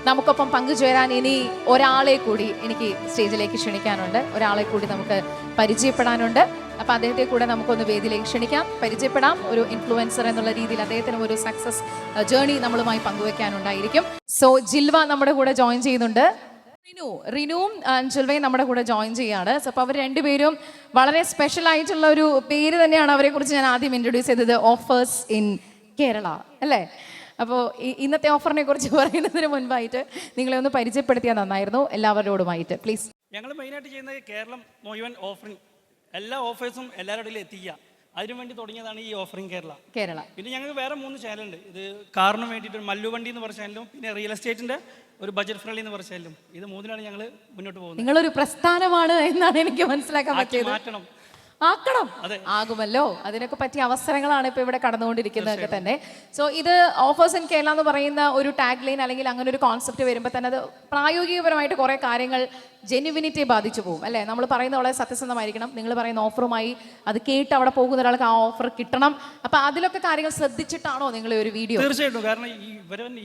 നമുക്കൊപ്പം പങ്കുചേരാൻ ഇനി ഒരാളെ കൂടി എനിക്ക് സ്റ്റേജിലേക്ക് ക്ഷണിക്കാനുണ്ട്. ഒരാളെ കൂടി നമുക്ക് പരിചയപ്പെടാനുണ്ട്. അപ്പോൾ അദ്ദേഹത്തെ കൂടെ നമുക്കൊന്ന് വേദിയിലേക്ക് ക്ഷണിക്കാം, പരിചയപ്പെടാം. ഒരു ഇൻഫ്ലുവൻസർ എന്നുള്ള രീതിയിൽ അദ്ദേഹത്തിന് ഒരു സക്സസ് ജേർണി നമ്മളുമായി പങ്കുവെക്കാനുണ്ടായിരിക്കും. സോ ജിൽവ നമ്മുടെ കൂടെ ജോയിൻ ചെയ്യുന്നുണ്ട്. റിനുവും ജിൽവയും നമ്മുടെ കൂടെ ജോയിൻ ചെയ്യാണ്. സോ അപ്പോൾ അവർ രണ്ടുപേരും വളരെ സ്പെഷ്യൽ ആയിട്ടുള്ള ഒരു പേര് തന്നെയാണ് അവരെ കുറിച്ച് ഞാൻ ആദ്യം ഇൻട്രൊഡ്യൂസ് ചെയ്തത്, ഓഫേഴ്സ് ഇൻ കേരള അല്ലേ. അപ്പോൾ ഇന്നത്തെ ഓഫറിനെ കുറിച്ച് പറയുന്നതിന് മുൻപായിട്ട് നിങ്ങളെ ഒന്ന് പരിചയപ്പെടുത്തിയാൽ നന്നായിരുന്നു എല്ലാവരോടുമായിട്ട്, പ്ലീസ്. ഞങ്ങൾ മെയിനായിട്ട് ചെയ്യുന്നത് കേരളം മുഴുവൻ ഓഫറിങ്, എല്ലാ ഓഫേഴ്സും എല്ലാവരുടെ എത്തിക്കുക, അതിനുവേണ്ടി തുടങ്ങിയതാണ് ഈ ഓഫറിങ് കേരള. പിന്നെ ഞങ്ങൾക്ക് വേറെ 3 ചാനലുണ്ട്. ഇത് കാറിന് വേണ്ടിയിട്ട് മല്ലു വണ്ടി എന്ന് പറഞ്ഞ ചാനലും പിന്നെ റിയൽ എസ്റ്റേറ്റിന്റെ ഒരു ബജറ്റ് ഫ്രണ്ട്ലി എന്ന് പറഞ്ഞ ചാനലും. ഇത് 3-നാണ് ഞങ്ങൾ മുന്നോട്ട് പോകുന്നത്. നിങ്ങളൊരു പ്രസ്ഥാനമാണ് എന്നാണ് എനിക്ക് മനസ്സിലാക്കാൻ പറ്റിയത്. ആക്കണം, ആകുമല്ലോ. അതിനൊക്കെ പറ്റിയ അവസരങ്ങളാണ് ഇപ്പോൾ ഇവിടെ കടന്നുകൊണ്ടിരിക്കുന്നതൊക്കെ തന്നെ. സോ ഇത് ഓഫേഴ്സ് ഇൻ കേരള എന്ന് പറയുന്ന ഒരു ടാഗ് ലൈൻ അല്ലെങ്കിൽ അങ്ങനെ ഒരു കോൺസെപ്റ്റ് വരുമ്പോൾ തന്നെ അത് പ്രായോഗികപരമായിട്ട് കുറേ കാര്യങ്ങൾ ജെന്യുവിനിറ്റിയെ ബാധിച്ചു പോകും അല്ലേ. നമ്മൾ പറയുന്ന വളരെ സത്യസന്ധമായിരിക്കണം. നിങ്ങൾ പറയുന്ന ഓഫറുമായി അത് കേട്ട് അവിടെ പോകുന്ന ഒരാൾക്ക് ആ ഓഫർ കിട്ടണം. അപ്പം അതിലൊക്കെ കാര്യങ്ങൾ ശ്രദ്ധിച്ചിട്ടാണോ നിങ്ങൾ ഒരു വീഡിയോ? തീർച്ചയായിട്ടും. കാരണം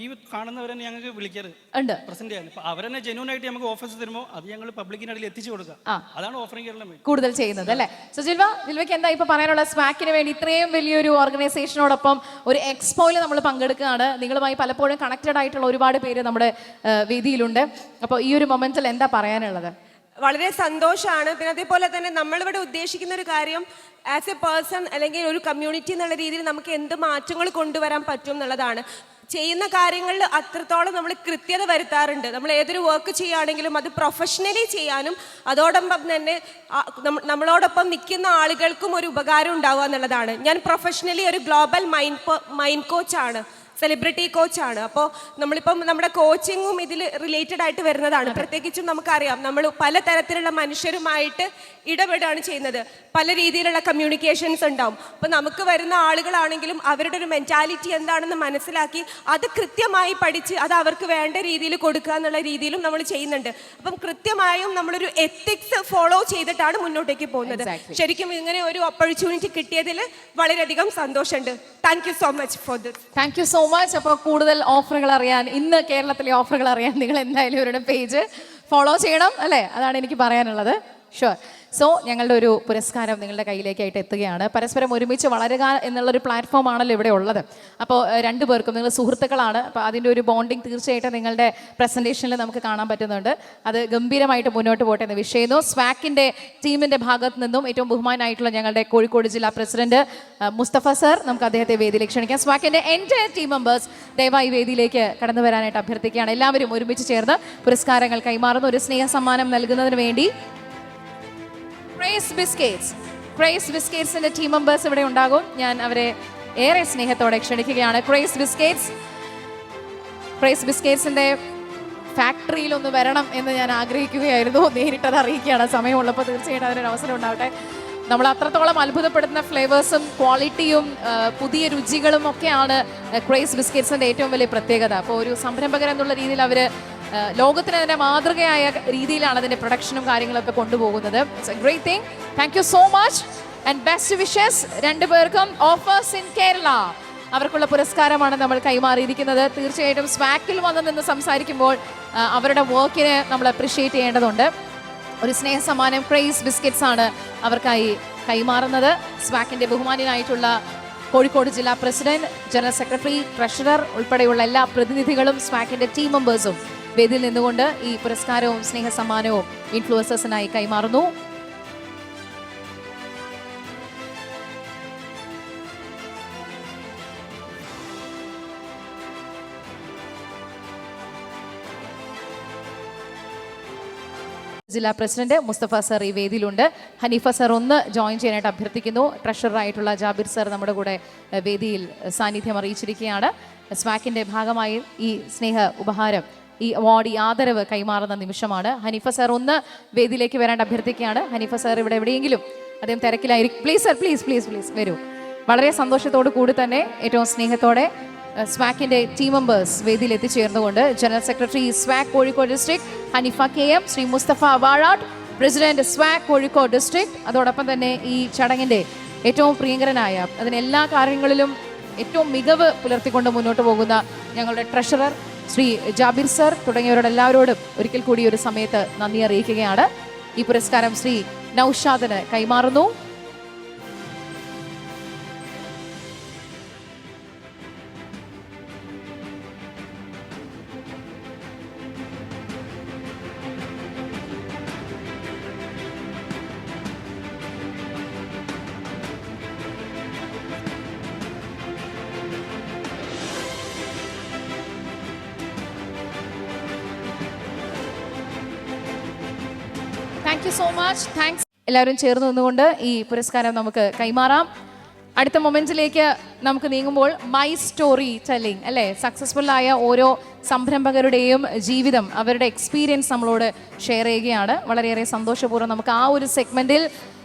ഈ കാണുന്നവരെ ഞങ്ങൾക്ക് വിളിക്കരുത് ഉണ്ട് പ്രസന്റ് ചെയ്യാൻ. അവരെന്നെ ജെന്യൂൻ ആയിട്ട് നമുക്ക് ഓഫേഴ്സ് തരുമ്പോൾ അത് ഞങ്ങൾ പബ്ലിക്കിനിടയിൽ എത്തിച്ചു കൊടുക്കുക. അതാണ് ഓഫറിംഗ് കേരളം കൂടുതൽ ചെയ്യുന്നത് അല്ലേ. സോ ജിൽവയ്ക്ക് എന്താ ഇപ്പൊ പറയാനുള്ള? സ്വാക്കിന് വേണ്ടി ഇത്രയും വലിയൊരു ഓർഗനൈസേഷനോടൊപ്പം ഒരു എക്സ്പോയിൽ നമ്മൾ പങ്കെടുക്കുകയാണ്. നിങ്ങളുമായി പലപ്പോഴും കണക്റ്റഡ് ആയിട്ടുള്ള ഒരുപാട് പേര് നമ്മുടെ വേദിയിലുണ്ട്. അപ്പോൾ ഈ ഒരു മൊമെന്റിൽ എന്താ പറയാനുള്ളത്? വളരെ സന്തോഷമാണ്. പിന്നെ അതേപോലെ തന്നെ നമ്മളിവിടെ ഉദ്ദേശിക്കുന്ന ഒരു കാര്യം ആസ് എ പേഴ്സൺ അല്ലെങ്കിൽ ഒരു കമ്മ്യൂണിറ്റി എന്നുള്ള രീതിയിൽ നമുക്ക് എന്ത് മാറ്റങ്ങൾ കൊണ്ടുവരാൻ പറ്റും എന്നുള്ളതാണ്. ചെയ്യുന്ന കാര്യങ്ങളിൽ അത്രത്തോളം നമ്മൾ കൃത്യത വരുത്താറുണ്ട്. നമ്മൾ ഏതൊരു വർക്ക് ചെയ്യുകയാണെങ്കിലും അത് പ്രൊഫഷണലി ചെയ്യാനും അതോടൊപ്പം തന്നെ നമ്മളോടൊപ്പം നിൽക്കുന്ന ആളുകൾക്കും ഒരു ഉപകാരം ഉണ്ടാവുക എന്നുള്ളതാണ്. ഞാൻ പ്രൊഫഷണലി ഒരു ഗ്ലോബൽ മൈൻഡ് കോച്ചാണ്. സെലിബ്രിറ്റി കോച്ചാണ്. അപ്പോൾ നമ്മളിപ്പം നമ്മുടെ കോച്ചിങ്ങും ഇതിൽ റിലേറ്റഡ് ആയിട്ട് വരുന്നതാണ്. പ്രത്യേകിച്ചും നമുക്കറിയാം നമ്മൾ പലതരത്തിലുള്ള മനുഷ്യരുമായിട്ട് ഇടപെടുകയാണ് ചെയ്യുന്നത്. പല രീതിയിലുള്ള കമ്മ്യൂണിക്കേഷൻസ് ഉണ്ടാവും. അപ്പോൾ നമുക്ക് വരുന്ന ആളുകളാണെങ്കിലും അവരുടെ ഒരു മെൻറ്റാലിറ്റി എന്താണെന്ന് മനസ്സിലാക്കി അത് കൃത്യമായി പഠിച്ച് അത് അവർക്ക് വേണ്ട രീതിയിൽ കൊടുക്കുക എന്നുള്ള രീതിയിലും നമ്മൾ ചെയ്യുന്നുണ്ട്. അപ്പം കൃത്യമായും നമ്മളൊരു എത്തിക്സ് ഫോളോ ചെയ്തിട്ടാണ് മുന്നോട്ടേക്ക് പോകുന്നത്. ശരിക്കും ഇങ്ങനെ ഒരു ഓപ്പർച്യൂണിറ്റി കിട്ടിയതിൽ വളരെയധികം സന്തോഷമുണ്ട്. Thank you so much for this. Thank you so much. അപ്പോൾ കൂടുതൽ ഓഫറുകൾ അറിയാൻ, ഇന്ന് കേരളത്തിലെ ഓഫറുകൾ അറിയാൻ നിങ്ങൾ എന്തായാലും ഇവരുടെ പേജ് ഫോളോ ചെയ്യണം അല്ലേ? അതാണ് എനിക്ക് പറയാനുള്ളത്. ഷുവർ. സോ ഞങ്ങളുടെ ഒരു പുരസ്കാരം നിങ്ങളുടെ കയ്യിലേക്കായിട്ട് എത്തുകയാണ്. പരസ്പരം ഒരുമിച്ച് വളരുക എന്നുള്ളൊരു പ്ലാറ്റ്ഫോം ആണല്ലോ ഇവിടെ ഉള്ളത്. അപ്പോൾ രണ്ടുപേർക്കും നിങ്ങൾ സുഹൃത്തുക്കളാണ്. അപ്പോൾ അതിൻ്റെ ഒരു ബോണ്ടിങ് തീർച്ചയായിട്ടും നിങ്ങളുടെ പ്രസൻറ്റേഷനിൽ നമുക്ക് കാണാൻ പറ്റുന്നുണ്ട്. അത് ഗംഭീരമായിട്ട് മുന്നോട്ട് പോട്ടെ എന്ന് വിഷ് ചെയ്യുന്നു. സ്വാക്കിൻ്റെ ടീമിൻ്റെ ഭാഗത്ത് നിന്നും ഏറ്റവും ബഹുമാനായിട്ടുള്ള ഞങ്ങളുടെ കോഴിക്കോട് ജില്ലാ പ്രസിഡന്റ് മുസ്തഫ സർ, നമുക്ക് അദ്ദേഹത്തെ വേദിയിലേക്ക് ക്ഷണിക്കാം. സ്വാക്കിൻ്റെ എൻ്റയർ ടീം മെമ്പേഴ്സ് ദയവായി വേദിയിലേക്ക് കടന്നു വരാനായിട്ട് അഭ്യർത്ഥിക്കുകയാണ്. എല്ലാവരും ഒരുമിച്ച് ചേർന്ന് പുരസ്കാരങ്ങൾ കൈമാറുന്ന ഒരു സ്നേഹ സമ്മാനം നൽകുന്നതിന് വേണ്ടി ക്രേസ് ബിസ്ക്കറ്റ്സിന്റെ ടീം മെമ്പേഴ്സ് ഇവിടെ ഉണ്ടാകും. ഞാൻ അവരെ ഏറെ സ്നേഹത്തോടെ ക്ഷണിക്കുകയാണ്. ക്രേസ് ബിസ്ക്കറ്റ്സിന്റെ ഫാക്ടറിയിൽ ഒന്ന് വരണം എന്ന് ഞാൻ ആഗ്രഹിക്കുകയായിരുന്നു. നേരിട്ടത് അറിയിക്കുകയാണ്. സമയമുള്ളപ്പോൾ തീർച്ചയായിട്ടും അതിനൊരു അവസരം ഉണ്ടാവട്ടെ. നമ്മൾ അത്രത്തോളം അത്ഭുതപ്പെടുന്ന ഫ്ലേവേഴ്സും ക്വാളിറ്റിയും പുതിയ രുചികളും ഒക്കെയാണ് ക്രേസ് ബിസ്ക്കറ്റ്സിന്റെ ഏറ്റവും വലിയ പ്രത്യേകത. അപ്പോൾ ഒരു സംരംഭകൻ എന്നുള്ള രീതിയിൽ അവർ ലോകത്തിന് അതിൻ്റെ മാതൃകയായ രീതിയിലാണ് അതിൻ്റെ പ്രൊഡക്ഷനും കാര്യങ്ങളൊക്കെ കൊണ്ടുപോകുന്നത്. It's A great thing. Thank you so much and best wishes രണ്ടുപേർക്കും. ഓഫേഴ്സ് ഇൻ കേരള അവർക്കുള്ള പുരസ്കാരമാണ് നമ്മൾ കൈമാറിയിരിക്കുന്നത്. തീർച്ചയായിട്ടും സ്വാക്കിൽ വന്ന് നിന്ന് സംസാരിക്കുമ്പോൾ അവരുടെ വർക്കിനെ നമ്മൾ അപ്രിഷ്യേറ്റ് ചെയ്യേണ്ടതുണ്ട്. ഒരു സ്നേഹ സമ്മാനം ക്രേസ് ബിസ്ക്കറ്റ്സ് ആണ് അവർക്കായി കൈമാറുന്നത്. സ്വാക്കിൻ്റെ ബഹുമാന്യനായിട്ടുള്ള കോഴിക്കോട് ജില്ലാ പ്രസിഡന്റ്, ജനറൽ സെക്രട്ടറി, ട്രഷറർ ഉൾപ്പെടെയുള്ള എല്ലാ പ്രതിനിധികളും സ്വാക്കിൻ്റെ ടീം മെമ്പേഴ്സും വേദിയിൽ നിന്നുകൊണ്ട് ഈ പുരസ്കാരവും സ്നേഹ സമ്മാനവും ഇൻഫ്ലുവൻസേഴ്സിനായി കൈമാറുന്നു. ജില്ലാ പ്രസിഡന്റ് മുസ്തഫ സർ ഈ വേദിയിലുണ്ട്. ഹനീഫ സർ ഒന്ന് ജോയിൻ ചെയ്യാനായിട്ട് അഭ്യർത്ഥിക്കുന്നു. ട്രഷററായിട്ടുള്ള ജാബിർ സർ നമ്മുടെ കൂടെ വേദിയിൽ സാന്നിധ്യം അറിയിച്ചിരിക്കുകയാണ്. സ്വാക്കിൻ്റെ ഭാഗമായി ഈ സ്നേഹ ഉപഹാരം, ഈ അവാർഡ്, ഈ ആദരവ് കൈമാറുന്ന നിമിഷമാണ്. ഹനീഫ സർ ഒന്ന് വേദിയിലേക്ക് വരാൻ അഭ്യർത്ഥിക്കുകയാണ്. ഹനീഫ സർ ഇവിടെ എവിടെയെങ്കിലും അദ്ദേഹം തിരക്കിലായിരിക്കും. പ്ലീസ് സർ, പ്ലീസ് വരൂ. വളരെ സന്തോഷത്തോടു കൂടി തന്നെ ഏറ്റവും സ്നേഹത്തോടെ സ്വാക്കിൻ്റെ ടീം മെമ്പേഴ്സ് വേദിയിൽ എത്തിച്ചേർന്നുകൊണ്ട് general secretary Swak Kozhikode district Haneefa KM, Shri Musthafa Vazhattu, president Swak Kozhikode district, അതോടൊപ്പം തന്നെ ഈ ചടങ്ങിൻ്റെ ഏറ്റവും പ്രിയങ്കരനായ, അതിനെല്ലാ കാര്യങ്ങളിലും ഏറ്റവും മികവ് പുലർത്തിക്കൊണ്ട് മുന്നോട്ട് പോകുന്ന ഞങ്ങളുടെ ട്രഷറർ ശ്രീ ജാബിർ സർ തുടങ്ങിയവരോട് എല്ലാവരോടും ഒരിക്കൽ കൂടി ഒരു സമയത്ത് നന്ദി അറിയിക്കുകയാണ്. ഈ പുരസ്കാരം ശ്രീ നൌഷാദിന് കൈമാറുന്നു. Thank you so much. Thanks. എല്ലാവരും ചേർന്ന് നിന്നുകൊണ്ട് ഈ പുരസ്കാരം നമുക്ക് കൈമാറാം. അടുത്ത മൊമെന്റിലേക്ക് നമുക്ക് നീങ്ങുമ്പോൾ മൈ സ്റ്റോറി ടെല്ലിംഗ് അല്ലേ, സക്സസ്ഫുൾ ആയ ഓരോ സംരംഭകരുടെയും ജീവിതം, അവരുടെ എക്സ്പീരിയൻസ് നമ്മളോട് ഷെയർ ചെയ്യുകയാണ്. വളരെയേറെ സന്തോഷപൂർവ്വം നമുക്ക് ആ ഒരു സെഗ്മെന്റിൽ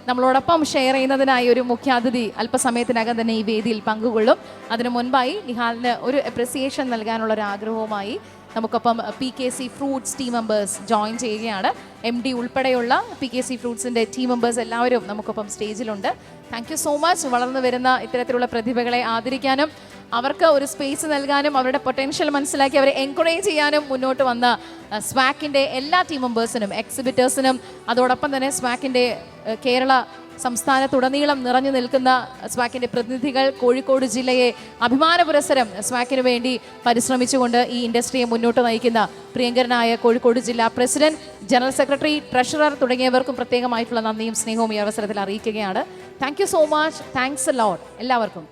നമ്മളോടൊപ്പം ഷെയർ ചെയ്യുന്നതിനായി ഒരു മുഖ്യാതിഥി അല്പസമയത്തിനകം തന്നെ ഈ വേദിയിൽ പങ്കുകൊള്ളും. അതിനു മുൻപായി നിഹാലിന് ഒരു അപ്രിസിയേഷൻ നൽകാനുള്ള ഒരു ആഗ്രഹവുമായി നമുക്കൊപ്പം PKC fruits team members join ചെയ്യുകയാണ്. MD ഉൾപ്പെടെയുള്ള PKC ഫ്രൂട്ട്സിൻ്റെ ടീം മെമ്പേഴ്സ് എല്ലാവരും നമുക്കൊപ്പം സ്റ്റേജിലുണ്ട്. Thank you so much. വളർന്നു വരുന്ന ഇത്തരത്തിലുള്ള പ്രതിഭകളെ ആദരിക്കാനും അവർക്ക് ഒരു സ്പേസ് നൽകാനും അവരുടെ പൊട്ടൻഷ്യൽ മനസ്സിലാക്കി അവരെ എൻകറേജ് ചെയ്യാനും മുന്നോട്ട് വന്ന സ്വാക്കിൻ്റെ എല്ലാ ടീം മെമ്പേഴ്സിനും, എക്സിബിറ്റേഴ്സിനും, അതോടൊപ്പം തന്നെ സ്വാക്കിൻ്റെ കേരള സംസ്ഥാനത്തുടനീളം നിറഞ്ഞു നിൽക്കുന്ന സ്വാക്കിൻ്റെ പ്രതിനിധികൾ, കോഴിക്കോട് ജില്ലയെ അഭിമാന പുരസ്സരം സ്വാക്കിന് വേണ്ടി പരിശ്രമിച്ചുകൊണ്ട് ഈ ഇൻഡസ്ട്രിയെ മുന്നോട്ട് നയിക്കുന്ന പ്രിയങ്കരനായ കോഴിക്കോട് ജില്ലാ പ്രസിഡന്റ്, ജനറൽ സെക്രട്ടറി, ട്രഷറർ തുടങ്ങിയവർക്കും പ്രത്യേകമായിട്ടുള്ള നന്ദിയും സ്നേഹവും ഈ അവസരത്തിൽ അറിയിക്കുകയാണ്. Thank you so much. Thanks a ലോട്ട് എല്ലാവർക്കും.